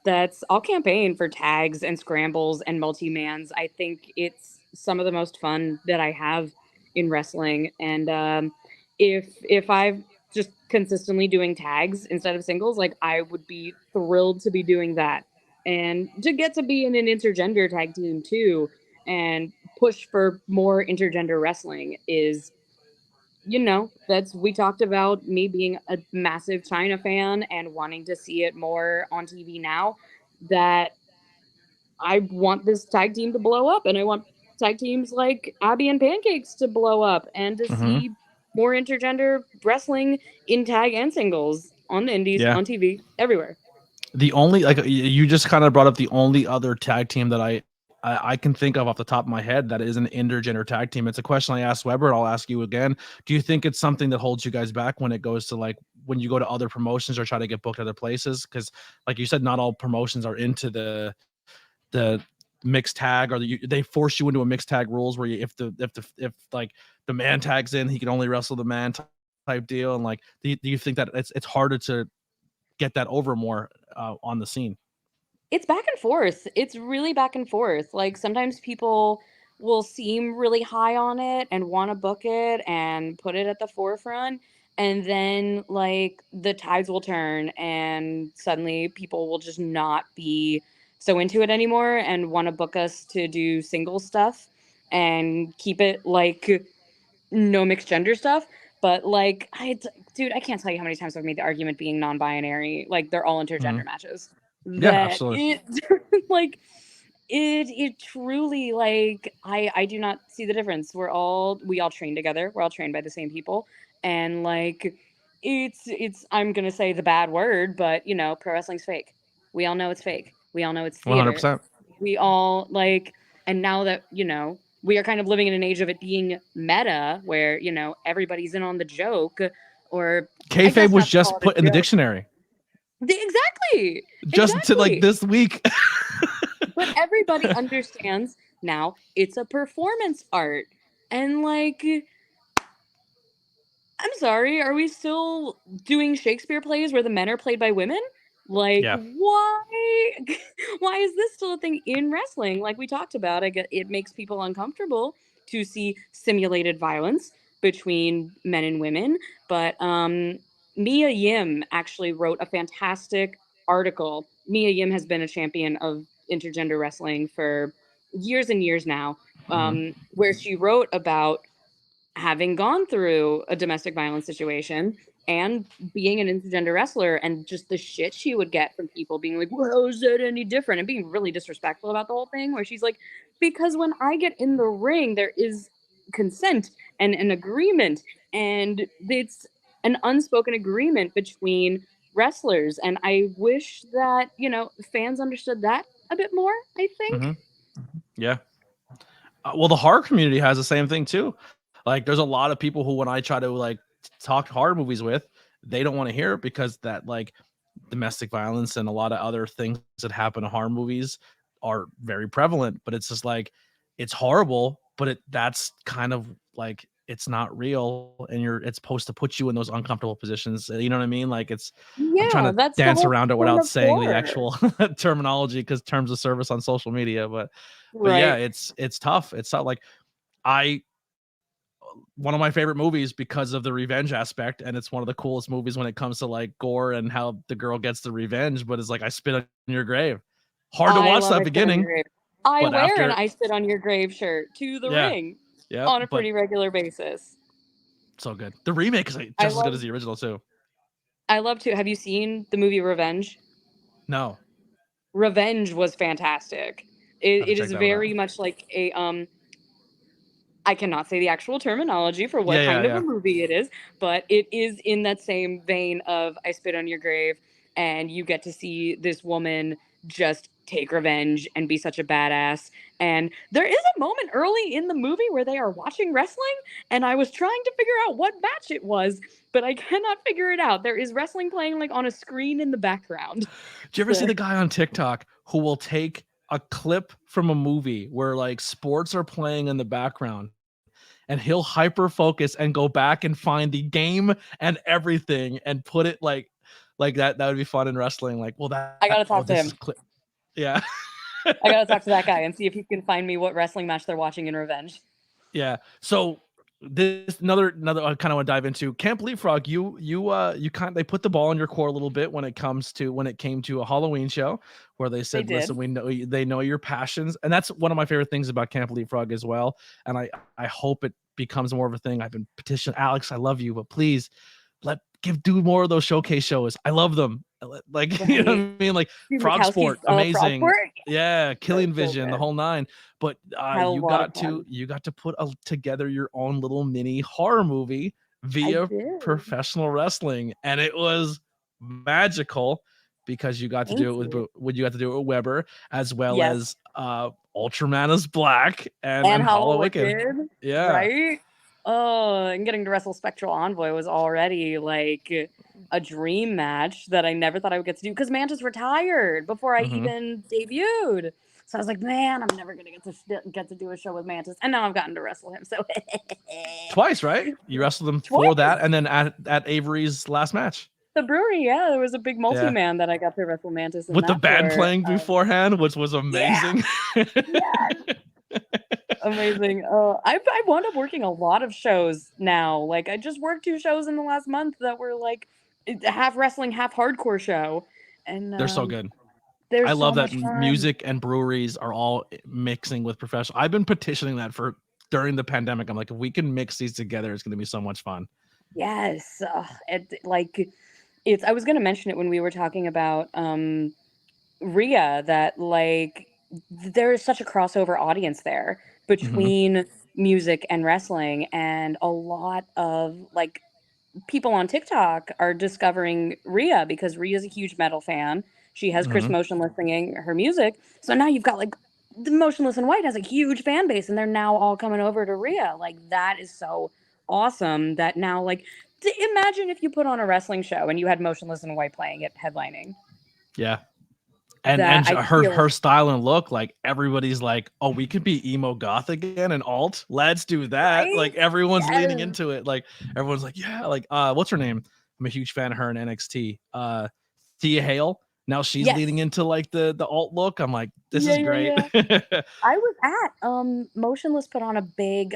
that's I'll campaign for tags and scrambles and multi-mans. I think it's some of the most fun that I have in wrestling, and if I've just consistently doing tags instead of singles, like I would be thrilled to be doing that. And to get to be in an intergender tag team too, and push for more intergender wrestling is, that's, we talked about me being a massive China fan and wanting to see it more on TV now, that I want this tag team to blow up, and I want tag teams like Abby and Pancakes to blow up, and to Hmm. see more intergender wrestling in tag and singles on the indies, Yeah. on TV, everywhere. The only, like, you just kind of brought up the only other tag team that I can think of off the top of my head that is an intergender tag team. It's a question I asked Weber. I'll ask you again. Do you think it's something that holds you guys back when it goes to like when you go to other promotions or try to get booked other places? Because like you said, not all promotions are into the mixed tag, or they force you into a mixed tag rules where you, if like the man tags in, he can only wrestle the man type deal. And like, do you think that it's harder to get that over more on the scene? It's back and forth. It's really back and forth. Like sometimes people will seem really high on it and want to book it and put it at the forefront. And then like the tides will turn and suddenly people will just not be so into it anymore and want to book us to do single stuff and keep it like no mixed gender stuff. But like dude, I can't tell you how many times I've made the argument being non-binary, like they're all Mhm. intergender matches. Yeah, That absolutely. it like it truly, like I do not see the difference. We all train together. We're all trained by the same people, And like it's I'm gonna say the bad word, but pro wrestling's fake. We all know it's fake. We all know it's theater. 100%. We all and now that we are kind of living in an age of it being meta, where everybody's in on the joke, or I Kayfabe guess was not to just call it put a in the joke. dictionary Exactly, just to like exactly. this week. But everybody understands now it's a performance art, and I'm sorry, are we still doing Shakespeare plays where the men are played by women? Like, Yeah. why? Why is this still a thing in wrestling? Like we talked about, I get it makes people uncomfortable to see simulated violence between men and women. But Mia Yim actually wrote a fantastic article. Mia Yim has been a champion of intergender wrestling for years and years now, where she wrote about having gone through a domestic violence situation and being an intergender wrestler, and just the shit she would get from people being like, well, how is that any different? And being really disrespectful about the whole thing, where she's like, because when I get in the ring, there is consent and an agreement, and it's an unspoken agreement between wrestlers. And I wish that, fans understood that a bit more, I think. Mm-hmm. Yeah. Well, the horror community has the same thing too. Like, there's a lot of people who, when I try to like talk horror movies with, they don't want to hear it because that like domestic violence and a lot of other things that happen in horror movies are very prevalent. But it's just like, it's horrible, but that's kind of like, it's not real, and it's supposed to put you in those uncomfortable positions. You know what I mean? Like, I'm trying Yeah, to that's the dance whole around it point without of saying the horror. actual terminology, because terms of service on social media. But yeah, Right. it's tough. It's not like I one of my favorite movies because of the revenge aspect, and it's one of the coolest movies when it comes to like gore and how the girl gets the revenge. But it's like, I Spit on Your Grave. Hard to I watch love that I Spit on Your beginning, Grave. I but wear an after, I Spit on Your Grave shirt to the yeah, ring yeah, on a but pretty regular basis. so good. The remake is like I just as good love as the original too. I love to. Have you seen the movie Revenge? No, Revenge was fantastic. I have to It check is that one out. very much like a I cannot say the actual terminology for what Yeah, yeah, kind of a yeah. movie it is, but it is in that same vein of I Spit on Your Grave, and you get to see this woman just take revenge and be such a badass. And there is a moment early in the movie where they are watching wrestling, and I was trying to figure out what match it was, but I cannot figure it out. There is wrestling playing like on a screen in the background. Do you ever see So, the guy on TikTok who will take a clip from a movie where like sports are playing in the background, and he'll hyper focus and go back and find the game and everything and put it like that? That would be fun in wrestling. Like, well, I gotta oh, talk to this is him. clip. Yeah. I gotta talk to that guy and see if he can find me what wrestling match they're watching in Revenge. Yeah. So this another I kind of want to dive into Camp Leapfrog. You kind they put the ball in your core a little bit when it came to a Halloween show where they They said, did. listen, they know your passions. And that's one of my favorite things about Camp Leapfrog as well. And I hope it becomes more of a thing. I've been petitioning Alex, I love you, but please do more of those showcase shows. I love them. Like, you know what Right. I mean? Like Steve Frog Mikowski's Sport, Frog amazing. Sport. Yeah, So, Killing so Vision, the good. whole nine. But Had a lot of fun. you got to put together your own little mini horror movie I via did. professional wrestling, and it was magical because you got to Thank do it you. with you got to do it with Weber, as well Yes. as Ultraman is Black And and Hollow Hollow Wicked. Wicked, Yeah. right? Oh, and getting to wrestle Spectral Envoy was already like a dream match that I never thought I would get to do because Mantis retired before I Mm-hmm. even debuted. So I was like, man, I'm never gonna get to do a show with Mantis, and now I've gotten to wrestle him. So Twice, right? You wrestled them for that, twice. and then at Avery's last match. The brewery, yeah, there was a big Yeah, multi-man that I got to wrestle Mantis in with the that band for. playing beforehand, which was Yeah, amazing. yeah, amazing. I wound up working a lot of shows now. Like I just worked 2 shows in the last month that were like half wrestling, half hardcore show, and They're so good. they're I so love that much fun. music and breweries are all mixing with professional. I've been petitioning that for during the pandemic. I'm like, if we can mix these together, it's going to be so much fun. Yes, it's. I was gonna mention it when we were talking about Rhea, that like there is such a crossover audience there Mm-hmm. between music and wrestling, and a lot of like people on TikTok are discovering Rhea because Rhea's a huge metal fan. She has Chris Mhm. Motionless singing her music. So now you've got like the Motionless in White has a huge fan base and they're now all coming over to Rhea. Like that is so awesome that now like imagine if you put on a wrestling show and you had Motionless in White playing it headlining. Yeah. That And I her feel style and look, like everybody's like, oh, we could be emo goth again and alt. Let's do that. right? Like everyone's leaning Yes. into it. Like everyone's like, yeah, like what's her name? I'm a huge fan of her in NXT. Thea Hale. Now she's Yes. leaning into like the alt look. I'm like, this Yeah, is yeah, great. yeah. I was at Motionless put on a big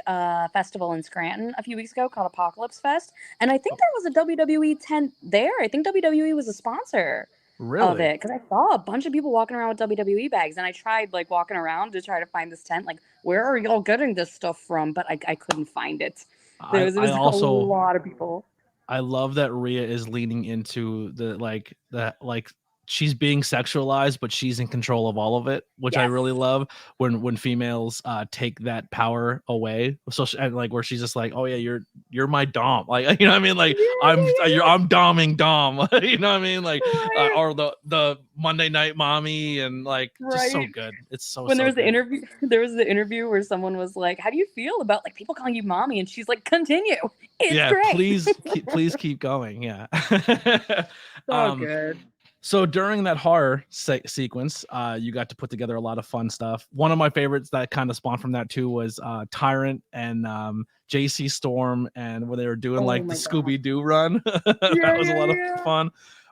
festival in Scranton a few weeks ago called Apocalypse Fest, and I think there was a WWE tent there. I think WWE was a sponsor of Really? it because I saw a bunch of people walking around with WWE bags, and I tried like walking around to try to find this tent. Like, where are y'all getting this stuff from? But I couldn't find it. There I was it I was a also lot of people. I love that Rhea is leaning into the she's being sexualized, but she's in control of all of it, which I Yes. really love when females take that power away. So and like where she's just like, oh yeah, you're my dom, like you know what I mean, like Yeah, yeah, yeah, I'm doming dom, you know what I mean, like yeah. or the Monday Night Mommy and like just so Right. good. It's When there so was the good. interview, there was the interview where someone was like, "How do you feel about like people calling you mommy?" And she's like, "Continue, it's Yeah, great." please keep going. Yeah. So good. So during that horror sequence, you got to put together a lot of fun stuff. One of my favorites that kind of spawned from that too was Tyrant and JC Storm, and when they were doing Oh like the my god. Scooby Doo run, that Yeah, was a yeah, lot of yeah. fun.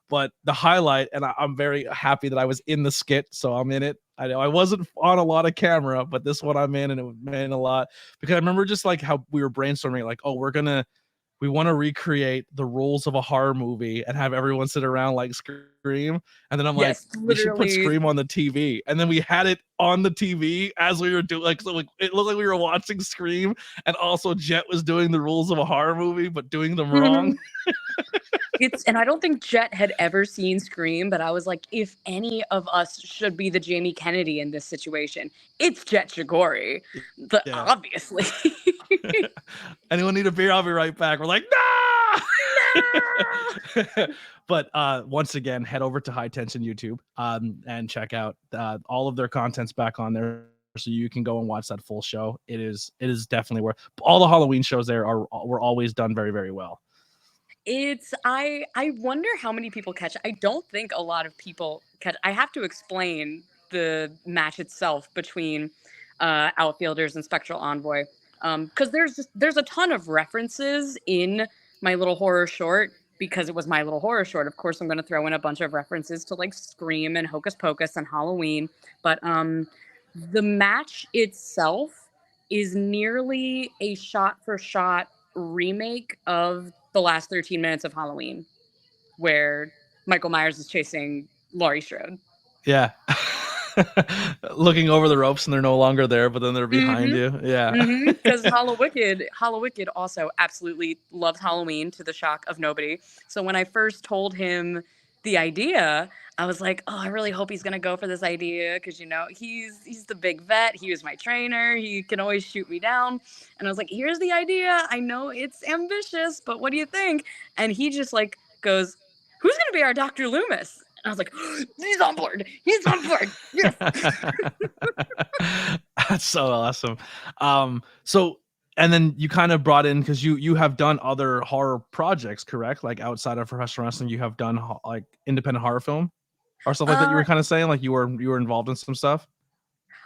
But the highlight, and I'm very happy that I was in the skit, so I'm in it. I know I wasn't on a lot of camera, but this one I'm in, and it meant a lot because I remember just like how we were brainstorming, like, oh, we want to recreate the rules of a horror movie and have everyone sit around like Scream. And then I'm like, Yes, we should put literally. Scream on the TV. And then we had it on the TV as we were doing, like, so like it looked like we were watching Scream, and also Jet was doing the rules of a horror movie, but doing them wrong. And I don't think Jet had ever seen Scream, but I was like, if any of us should be the Jamie Kennedy in this situation, it's Jet Chigori. Yeah. Obviously. Anyone need a beer? I'll be right back. We're like, no. But once again, head over to High Tension YouTube and check out all of their contents back on there, so you can go and watch that full show. It is definitely worth. All the Halloween shows there were always done very, very well. I wonder how many people catch it. I don't think a lot of people catch. I have to explain the match itself between Outfielders and Spectral Envoy, because there's a ton of references in my little horror short. Because it was my little horror short, of course, I'm going to throw in a bunch of references to like Scream and Hocus Pocus and Halloween. But the match itself is nearly a shot for shot remake of the last 13 minutes of Halloween, where Michael Myers is chasing Laurie Strode. Yeah. Looking over the ropes and they're no longer there, but then they're behind you. Yeah. Because Hollow Wicked also absolutely loves Halloween to the shock of nobody. So when I first told him the idea, I was like, oh, I really hope he's gonna go for this idea because he's the big vet. He was my trainer. He can always shoot me down. And I was like, here's the idea. I know it's ambitious, but what do you think? And he just like goes, who's gonna be our Dr. Loomis? And I was like, he's on board. He's on board. Yes. That's so awesome. So and then you kind of brought in, because you have done other horror projects, correct? Like outside of professional wrestling, you have done like independent horror film or stuff like that. You were kind of saying like you were involved in some stuff.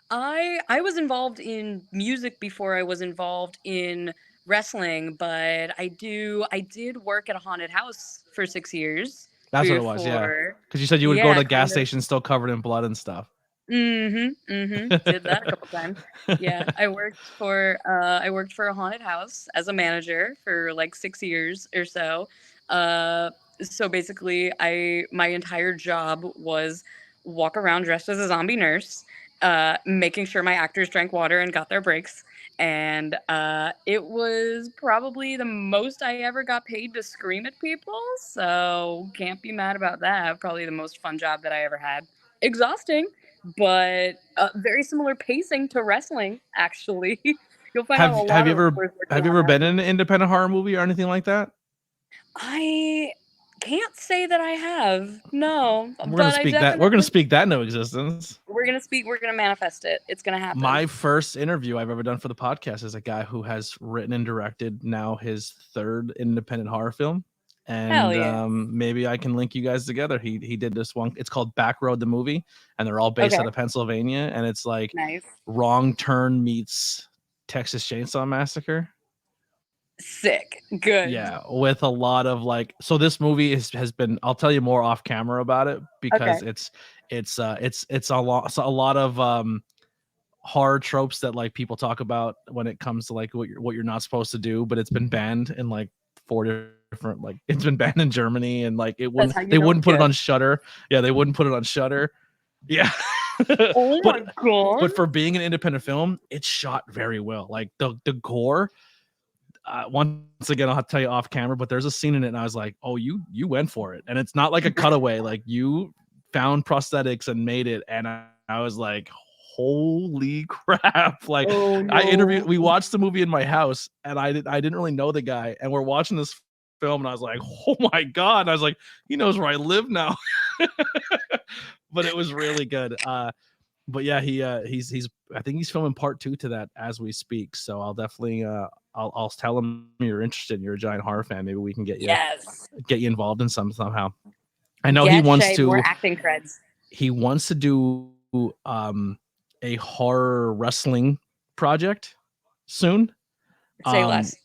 I was involved in music before I was involved in wrestling, but I did work at a haunted house for 6 years That's what it was, yeah. before. Because you said you would go Yeah, to gas kind of. stations still covered in blood and stuff. Did that a couple times. Yeah, I worked for a haunted house as a manager for like 6 years or so. So basically, my entire job was walk around dressed as a zombie nurse, making sure my actors drank water and got their breaks. And it was probably the most I ever got paid to scream at people. So can't be mad about that. Probably the most fun job that I ever had. Exhausting, but very similar pacing to wrestling, actually. You'll find out a Have lot you of ever wrestlers working on been houses. in an independent horror movie or anything like that? I can't say that I have. No, We're gonna but I speak that. We're gonna definitely speak that into existence. we're gonna manifest it. It's gonna happen. My first interview I've ever done for the podcast is a guy who has written and directed now his third independent horror film. Hell And yeah. maybe I can link you guys together. He did this one. It's called Backroad the movie, and they're all based Okay. out of Pennsylvania. And it's like Nice. Wrong Turn meets Texas Chainsaw Massacre. Sick. Good. Yeah, with a lot of like, so this movie has been, I'll tell you more off camera about it because Okay. it's a lot of horror tropes that like people talk about when it comes to like what you're not supposed to do, but it's been banned in like 4 different, like it's been banned in Germany, and like That's how you they know wouldn't it's put it good. on Shudder. Yeah, they wouldn't put it on Shudder. Yeah. Oh my god. But for being an independent film, it's shot very well. Like the gore, once again, I'll have to tell you off camera, but there's a scene in it and I was like, oh, you went for it. And it's not like a cutaway. Like you found prosthetics and made it. And I was like, holy crap. Like Oh no. we watched the movie in my house, and I didn't really know the guy. And we're watching this film and I was like, oh my God. And I was like, he knows where I live now. But it was really good. But yeah, he's I think he's filming part 2 to that as we speak. So I'll definitely I'll tell him you're interested. You're a giant horror fan. Maybe we can get you involved in somehow. I know Get Shea more acting creds. he wants to do a horror wrestling project soon. Say less.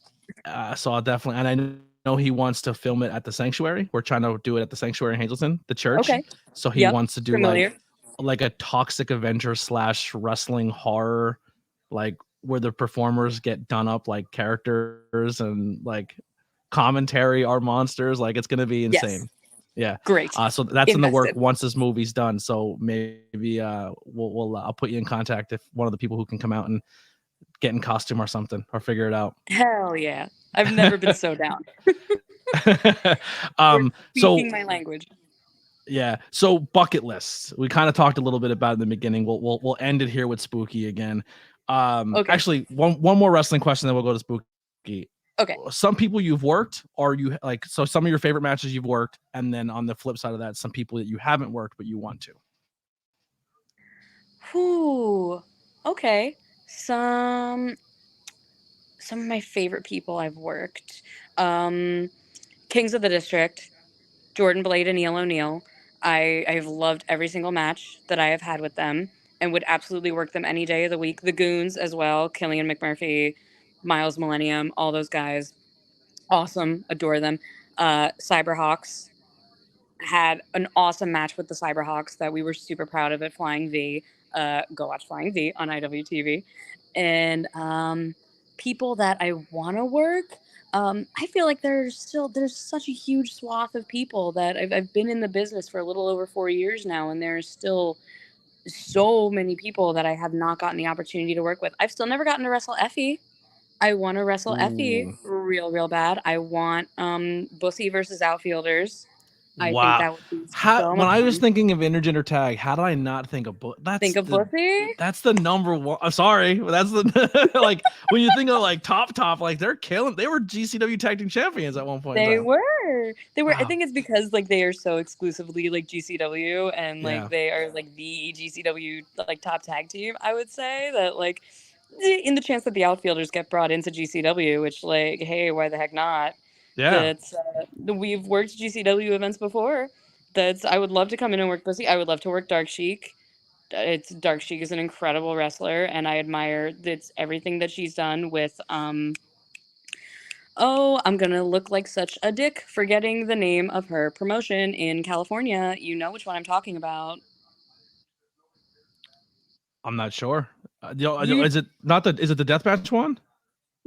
So I'll definitely, and I know he wants to film it at the Sanctuary. We're trying to do it at the Sanctuary in Hazleton, the church. Okay. So he wants to do familiar. like a Toxic Avenger / wrestling horror, like where the performers get done up like characters and like commentary are monsters. Like it's gonna be insane. Yes. Yeah, Great. So that's in the work once this movie's done. So maybe we'll I'll put you in contact if one of the people who can come out and get in costume or something or figure it out. Hell yeah! I've never been so down. Speaking my language. Yeah. So bucket lists. We kind of talked a little bit about it in the beginning. We'll end it here with Spooky again. Okay. Actually, one more wrestling question, then we'll go to Spooky. Okay. Some people you've worked, or you like, so some of your favorite matches you've worked, and then on the flip side of that, some people that you haven't worked but you want to. Whew. Okay. Some of my favorite people I've worked. Kings of the District, Jordan Blade and Neil O'Neill. I've loved every single match that I have had with them and would absolutely work them any day of the week. The Goons as well, Killian McMurphy, Miles Millennium, all those guys. Awesome. Adore them. Cyberhawks. Had an awesome match with the Cyberhawks that we were super proud of at Flying V. Go watch Flying V on IWTV. And people that I want to work, I feel like there's such a huge swath of people that I've been in the business for a little over 4 years now, and there's still so many people that I have not gotten the opportunity to work with. I've still never gotten to wrestle Effie. I want to wrestle Effie real bad. I want Bussy versus Outfielders. I think that would be so much when I was fun. thinking of intergender tag, how did I not think of Bussy? That's the number one. I'm sorry, but that's the like when you think of like top, like they're killing. They were GCW tag team champions at one point. They were. Wow. I think it's because like they are so exclusively like GCW and like they are like the GCW like top tag team. I would say that like in the chance that the Outfielders get brought into GCW, which like hey, why the heck not? Yeah. That's we've worked GCW events before. I would love to come in and work Bussy. I would love to work Dark Sheik. Dark Sheik is an incredible wrestler, and I admire everything that she's done with oh, I'm gonna look like such a dick forgetting the name of her promotion in California. You know which one I'm talking about. I'm not sure. Is it not is it the deathmatch one?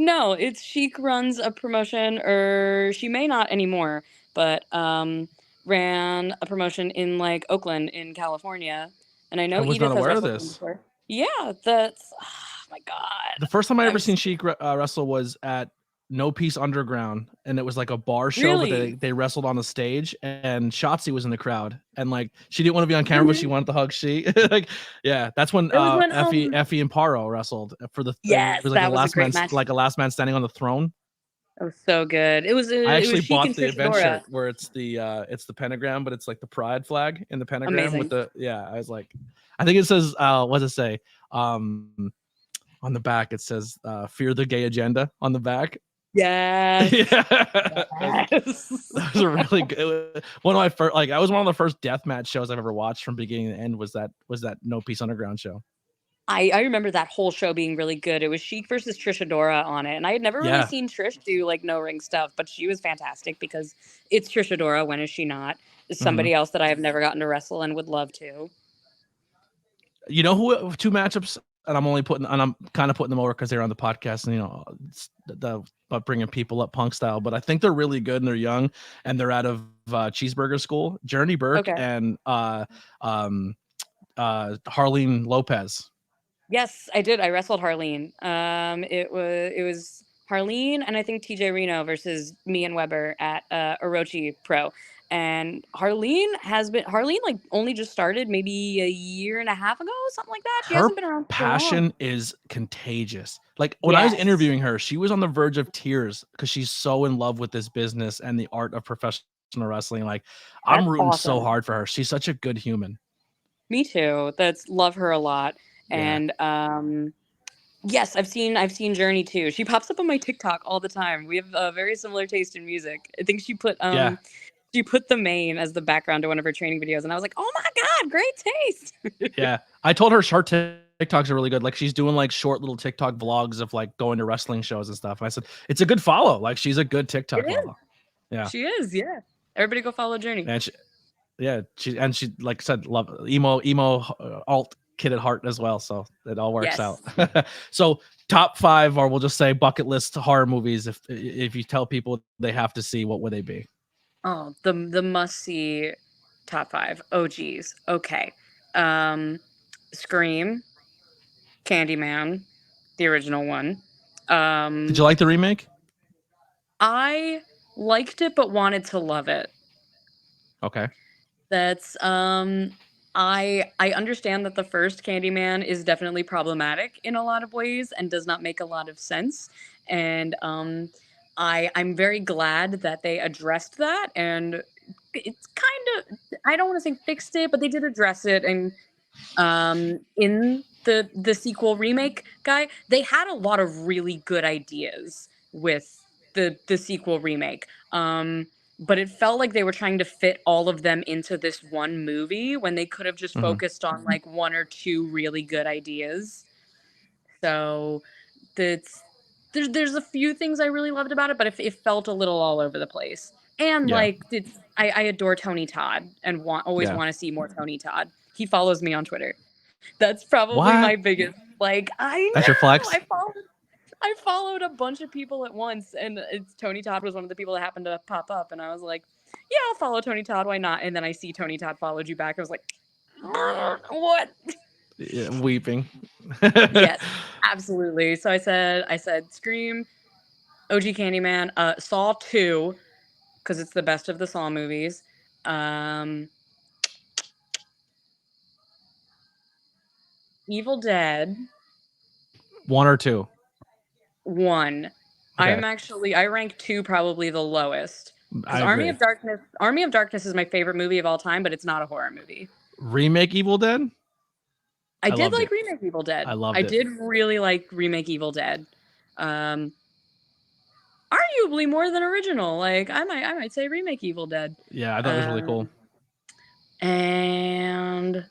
No, it's Sheik runs a promotion, or she may not anymore, but ran a promotion in like Oakland in California, and I know Edith has wrestled this before. Yeah, that's oh my god. The first time I ever seen Sheik wrestle was at No Peace Underground, and it was like a bar show, but they wrestled on the stage, and Shotzi was in the crowd, and like she didn't want to be on camera, but she wanted to hug She. Like, yeah, that's when Effie and Paro wrestled for the yes, it was like a last man standing on the throne. It was so good. It was I actually Sheik bought and the Trish event Adora. shirt where it's the pentagram, but it's like the pride flag in the pentagram with Amazing. the I was like, I think it says what does it say? On the back it says fear the gay agenda on the back. Yes. Yeah. Yes. That was a really good one of my first, like, I was one of the first deathmatch shows I've ever watched from beginning to end was that No Peace Underground show. I remember that whole show being really good. It was Sheik versus Trish Adora on it. And I had never really Yeah. seen Trish do like no ring stuff, but she was fantastic because it's Trish Adora. When is she not? Somebody else that I have never gotten to wrestle and would love to. You know who two matchups, and I'm kind of putting them over because they're on the podcast, and it's about bringing people up punk style, but I think they're really good and they're young and they're out of Cheeseburger School. Journey Burke Okay. and Harleen Lopez. Yes, I did. I wrestled Harleen. It was Harleen and I think TJ Reno versus me and Weber at Orochi Pro. And Harleen like only just started maybe a year and a half ago, something like that. She Her hasn't been around for long. passion is contagious. Like when I was Yes. interviewing her, she was on the verge of tears because she's so in love with this business and the art of professional wrestling. Like I'm That's rooting so awesome. hard for her. She's such a good human. Me too. Love her a lot. Yeah. And yes, I've seen Journey too. She pops up on my TikTok all the time. We have a very similar taste in music. I think she put the main as the background to one of her training videos, and I was like, "Oh my god, great taste!" Yeah, I told her short TikToks are really good. Like she's doing like short little TikTok vlogs of like going to wrestling shows and stuff. And I said it's a good follow. Like she's a good TikTok follow. Yeah, she is. Yeah, everybody go follow Journey. And she like I said, love emo alt kid at heart as well. So it all works out. So top 5, or we'll just say bucket list horror movies. If you tell people they have to see, what would they be? Oh, the must see top 5. Oh geez. Okay. Scream, Candyman, the original one. Did you like the remake? I liked it but wanted to love it. Okay. That's I understand that the first Candyman is definitely problematic in a lot of ways and does not make a lot of sense. And I'm very glad that they addressed that, and it's kind of, I don't want to say fixed it, but they did address it. And in the sequel remake guy, they had a lot of really good ideas with the sequel remake. But it felt like they were trying to fit all of them into this one movie when they could have just focused on like one or two really good ideas. So there's a few things I really loved about it, but it felt a little all over the place. And like I adore Tony Todd and always want to see more Tony Todd. He follows me on Twitter. That's probably my biggest, like, That's your flex? I followed a bunch of people at once, and Tony Todd was one of the people that happened to pop up, and I was like, yeah, I'll follow Tony Todd, why not? And then I see Tony Todd followed you back. I was like, what? Yeah, weeping. Yes, absolutely. So I said Scream, OG Candyman, Saw 2, because it's the best of the Saw movies. Evil Dead. 1 or 2? 1. Okay. I rank 2 probably the lowest. Because Army of Darkness is my favorite movie of all time, but it's not a horror movie. Remake Evil Dead? I did like Remake Evil Dead. I loved it. I did really like Remake Evil Dead. Arguably more than original. Like I might say Remake Evil Dead. Yeah, I thought it was really cool. And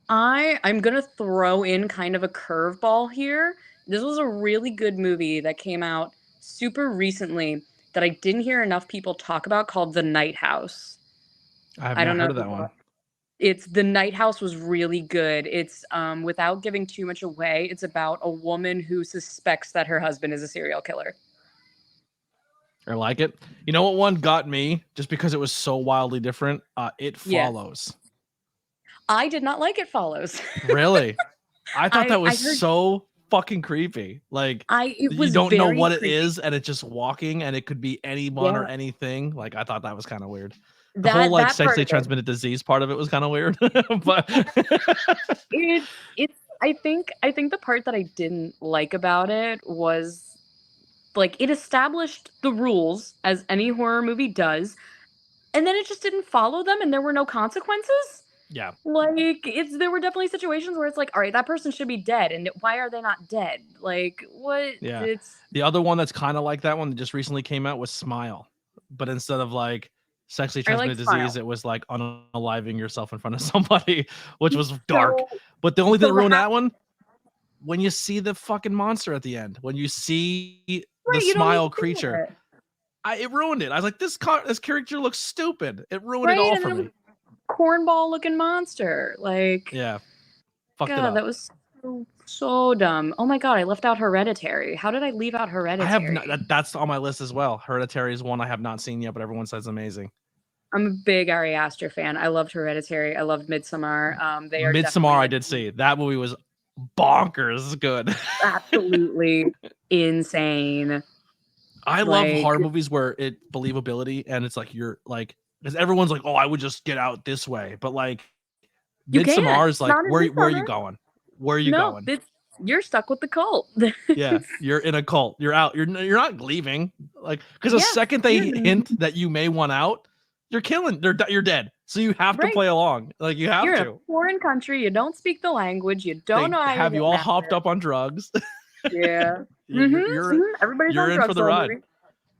I'm gonna throw in kind of a curveball here. This was a really good movie that came out super recently that I didn't hear enough people talk about, called The Night House. I don't know heard of that one. It's The Night House was really good. It's without giving too much away, it's about a woman who suspects that her husband is a serial killer. I like it. You know what one got me just because it was so wildly different? It Follows. I did not like It Follows. Really? I thought that was so fucking creepy. Like you don't know what it is, and it's just walking, and it could be anyone or anything. Like I thought that was kind of weird. The whole like sexually transmitted disease part of it was kind of weird. But it's I think the part that I didn't like about it was like it established the rules as any horror movie does, and then it just didn't follow them, and there were no consequences. Yeah. Like there were definitely situations where it's like, all right, that person should be dead, and why are they not dead? Like what? Yeah. It's The other one that's kind of like that one that just recently came out was Smile, but instead of like sexually I like transmitted disease, Smile. it was like unaliving yourself in front of somebody, which was dark. So, But the only thing that so ruined that one, when you see the fucking monster at the end, when you see the right, you don't need Smile to see creature, it. it ruined it. I was like, this character looks stupid. It ruined Right, it all and for then it me. was cornball looking monster. Like, Yeah, fucked it God, up. that was so dumb. Oh my God, I left out Hereditary. How did I leave out Hereditary? I have not, that's on my list as well. Hereditary is one I have not seen yet, but everyone says amazing. I'm a big Ari Aster fan. I loved Hereditary. I loved Midsommar. They are Midsommar, I definitely did see. That movie was bonkers good. absolutely insane. I love horror movies where it believability and it's like you're like, because everyone's like, oh, I would just get out this way, but like Midsommar is like, where are you going? Where are you going? You're stuck with the cult. Yeah, you're in a cult. You're out. You're not leaving. Like, because the second they hint that you may want out, you're killing. You're dead. So you have to play along. Like you have you're to. in a foreign country. You don't speak the language. You don't know how have you all hopped up on drugs. Yeah. Everybody's you're in for the ride. Movie.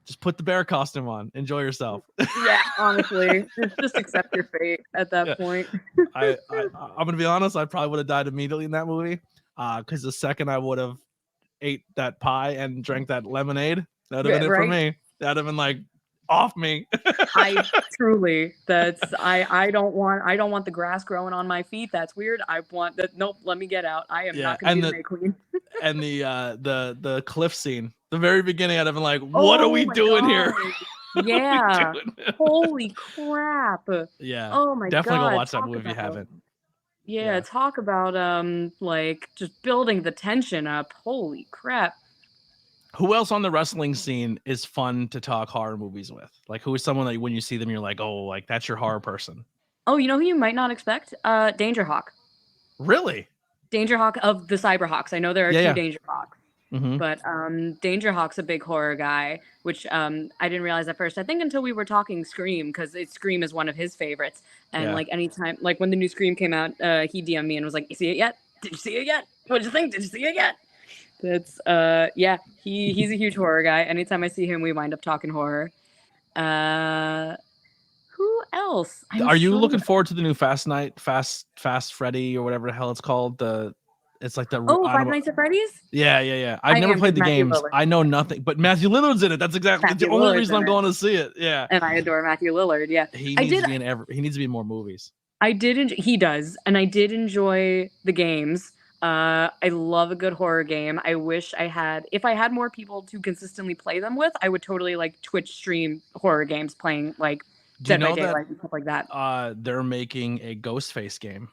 Just put the bear costume on. Enjoy yourself. Yeah, honestly, just accept your fate at that point. I'm gonna be honest. I probably would have died immediately in that movie. Because the second I would have ate that pie and drank that lemonade, that would have been it for me. That'd have been like off me. I don't want the grass growing on my feet. That's weird. I want that. Nope. Let me get out. I am not gonna be the May Queen. And the cliff scene, the very beginning, I'd have been like, what are we doing here? Yeah. Holy crap. Yeah. Oh my God. Definitely go watch that movie if you haven't. Yeah, talk about like just building the tension up. Holy crap. Who else on the wrestling scene is fun to talk horror movies with? Like, who is someone that when you see them, you're like, oh, like that's your horror person? Oh, you know who you might not expect? Danger Hawk. Really? Danger Hawk of the Cyberhawks. I know there are two Danger Hawks. Mm-hmm. But Danger Hawk's a big horror guy, which I didn't realize at first. I think until we were talking Scream, because Scream is one of his favorites. And like anytime, like when the new Scream came out, he DM'd me and was like, "You see it yet? Did you see it yet? What'd you think? Did you see it yet?" That's he's a huge horror guy. Anytime I see him, we wind up talking horror. Who else? Are you looking forward to the new Fast Freddy or whatever the hell it's called? It's like the Five Nights at Freddy's? Yeah. I've never played the games. Lillard. I know nothing, but Matthew Lillard's in it. That's exactly the only reason I'm going to see it. Yeah. And I adore Matthew Lillard. Yeah. He needs to be in more movies. He does, and I did enjoy the games. I love a good horror game. I wish if I had more people to consistently play them with, I would totally like Twitch stream horror games playing like Dead by Daylight and stuff like that. They're making a Ghostface game.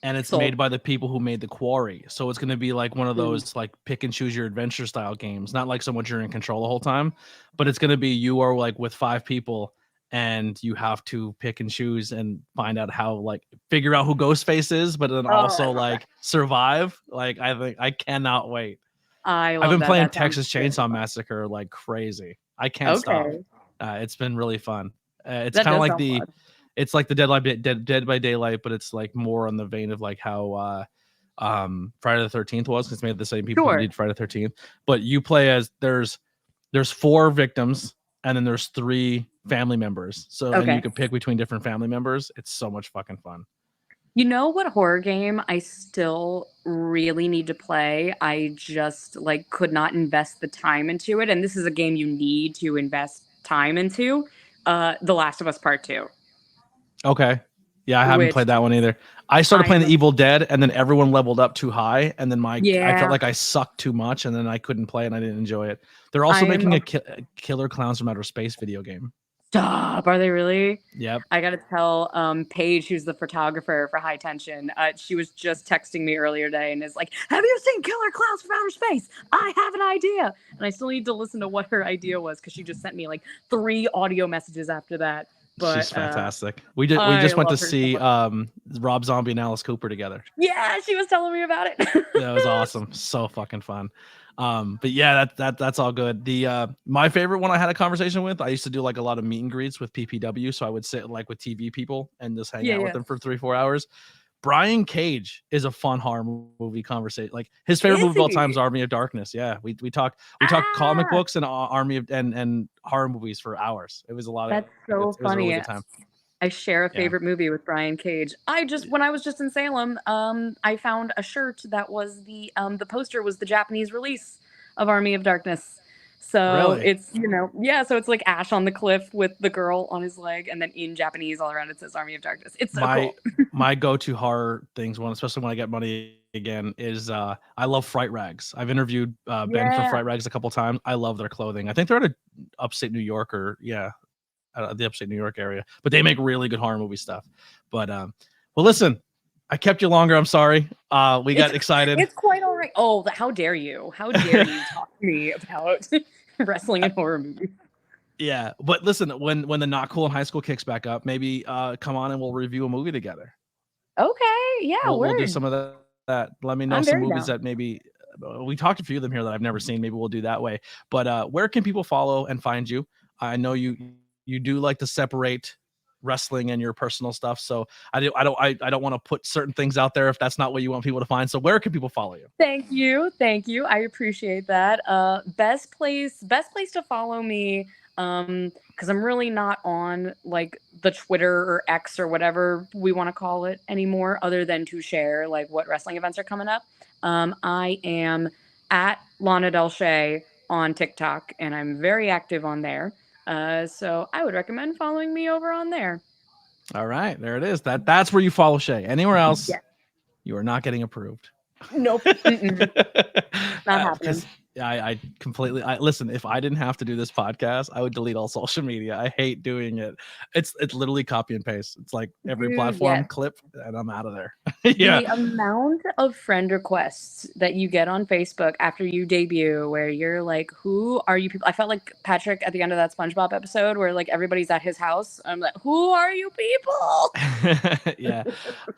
And it's made by the people who made The Quarry. So it's going to be like one of those like pick and choose your adventure style games. Not like so much you're in control the whole time, but it's going to be you are like with 5 people and you have to pick and choose and find out how like figure out who Ghostface is, but then also like survive. Like I cannot wait. I've been playing Texas Chainsaw Massacre like crazy. I can't stop. It's been really fun. It's kind of like it's like the Dead by Daylight, but it's like more on the vein of like how Friday the 13th was, because it's made the same people who did Friday the 13th. But you play as there's 4 victims and then there's 3 family members. So and you can pick between different family members. It's so much fucking fun. You know what horror game I still really need to play? I just like could not invest the time into it. And this is a game you need to invest time into. The Last of Us Part 2. Okay. Yeah, I haven't played that one either. I started playing The Evil Dead and then everyone leveled up too high. And then I felt like I sucked too much and then I couldn't play and I didn't enjoy it. They're also making a Killer Clowns from Outer Space video game. Stop. Are they really? Yep. I got to tell Paige, who's the photographer for High Tension. She was just texting me earlier today and is like, have you seen Killer Clowns from Outer Space? I have an idea. And I still need to listen to what her idea was because she just sent me like 3 audio messages after that. But she's fantastic. We just went to see Rob Zombie and Alice Cooper together. Yeah, she was telling me about it. That was awesome. So fucking fun. But yeah, that's all good. The my favorite one I had a conversation with, I used to do like a lot of meet and greets with PPW, so I would sit like with TV people and just hang out with them for 3-4 hours. Brian Cage is a fun horror movie conversation. Like his favorite movie of all time is Army of Darkness. Yeah, we talk comic books and Army of and horror movies for hours. It was a lot of. That's so funny. It was a really good time. I share a favorite movie with Brian Cage. When I was just in Salem, I found a shirt that was the poster was the Japanese release of Army of Darkness. So it's, so it's like Ash on the cliff with the girl on his leg, and then in Japanese all around it says Army of Darkness. It's so cool. My go-to horror things, especially when I get money again, is I love Fright Rags. I've interviewed Ben from Fright Rags a couple times. I love their clothing. I think they're at upstate New York the upstate New York area, but they make really good horror movie stuff. But well, listen, I kept you longer. I'm sorry. We got excited. It's quite all right. Oh, how dare you? How dare you talk to me about wrestling and horror movies? Yeah, but listen, when the Not Cool in High School kicks back up, maybe come on and we'll review a movie together. Okay, yeah, we'll do some of that. Let me know some movies that maybe we talked a few of them here that I've never seen. Maybe we'll do that way. But where can people follow and find you? I know you do like to separate wrestling and your personal stuff, so I don't want to put certain things out there if that's not what you want people to find. So where can people follow you? Thank you, I appreciate that. Best place to follow me, because I'm really not on like the Twitter or X or whatever we want to call it anymore, other than to share like what wrestling events are coming up. I am at Lana Del Shea on TikTok, and I'm very active on there. So I would recommend following me over on there. All right, there it is. That's where you follow Shea. Anywhere else, you are not getting approved. Nope. Not happening. I completely listen. If I didn't have to do this podcast, I would delete all social media. I hate doing it. It's literally copy and paste. It's like every platform clip, and I'm out of there. The amount of friend requests that you get on Facebook after you debut, where you're like, "Who are you people?" I felt like Patrick at the end of that SpongeBob episode, where like everybody's at his house. I'm like, "Who are you people?" Yeah.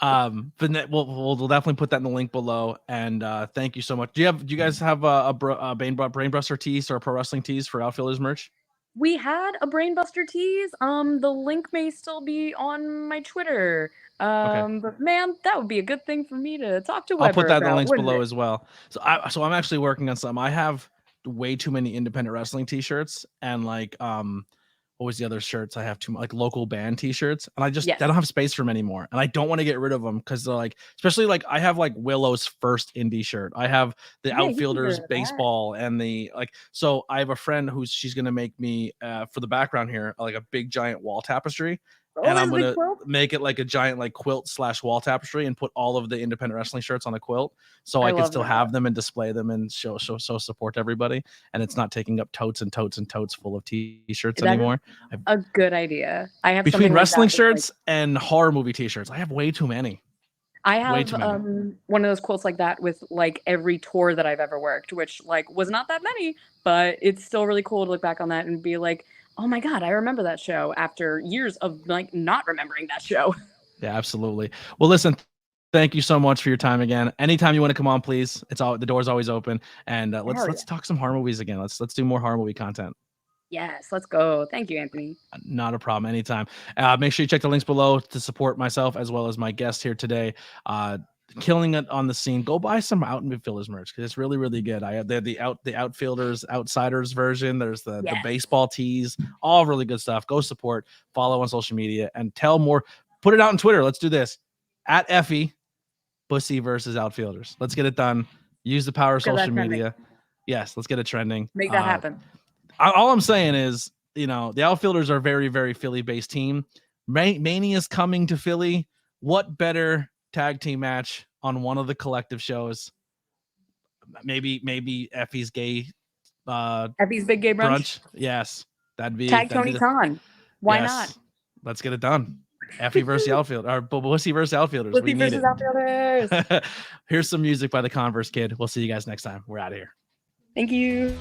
But we'll definitely put that in the link below. And thank you so much. Do you guys have a Brainbuster tees or a pro wrestling tees for Outfielders merch? We had a Brainbuster tees. The link may still be on my Twitter. But man, that would be a good thing for me to talk to Weber. I'll put that in the links below as well. So I'm actually working on something. I have way too many independent wrestling t-shirts, and like what was the other shirts? I have too like local band t-shirts, and I don't have space for them anymore, and I don't want to get rid of them because they're like, especially like I have like Willow's first indie shirt. I have the Outfielders baseball and the like. So I have a friend she's gonna make me for the background here like a big giant wall tapestry. And I'm gonna make it like a giant like quilt / wall tapestry and put all of the independent wrestling shirts on a quilt, so I can still have them and display them and show support everybody. And it's not taking up totes and totes and totes full of t-shirts anymore. A good idea. I have between wrestling shirts and horror movie t-shirts. I have way too many. I have one of those quilts like that with like every tour that I've ever worked, which like was not that many, but it's still really cool to look back on that and be like, oh my God, I remember that show after years of like not remembering that show. Yeah, absolutely. Well, listen, thank you so much for your time again. Anytime you want to come on, please. The door's always open. And let's talk some horror movies again. Let's do more horror movie content. Yes, let's go. Thank you, Anthony. Not a problem. Anytime. Make sure you check the links below to support myself as well as my guest here today. Killing it on the scene. Go buy some Outfielders merch because it's really, really good. I have the Outfielders Outsiders version. There's the baseball tees, all really good stuff. Go support, follow on social media, and tell more. Put it out on Twitter. Let's do this at Effie Bussy versus Outfielders. Let's get it done. Use the power of social media. Yes, let's get it trending. Make that happen. All I'm saying is, the Outfielders are a very, very Philly-based team. Mania's coming to Philly. What better tag team match on one of the collective shows? Maybe Effie's big gay brunch. Yes, that'd be Tony Khan. Why not? Let's get it done. Effie versus Outfield, or Bussy versus Outfielders. Bussy versus Outfielders. Here's some music by the Converse Kid. We'll see you guys next time. We're out of here. Thank you.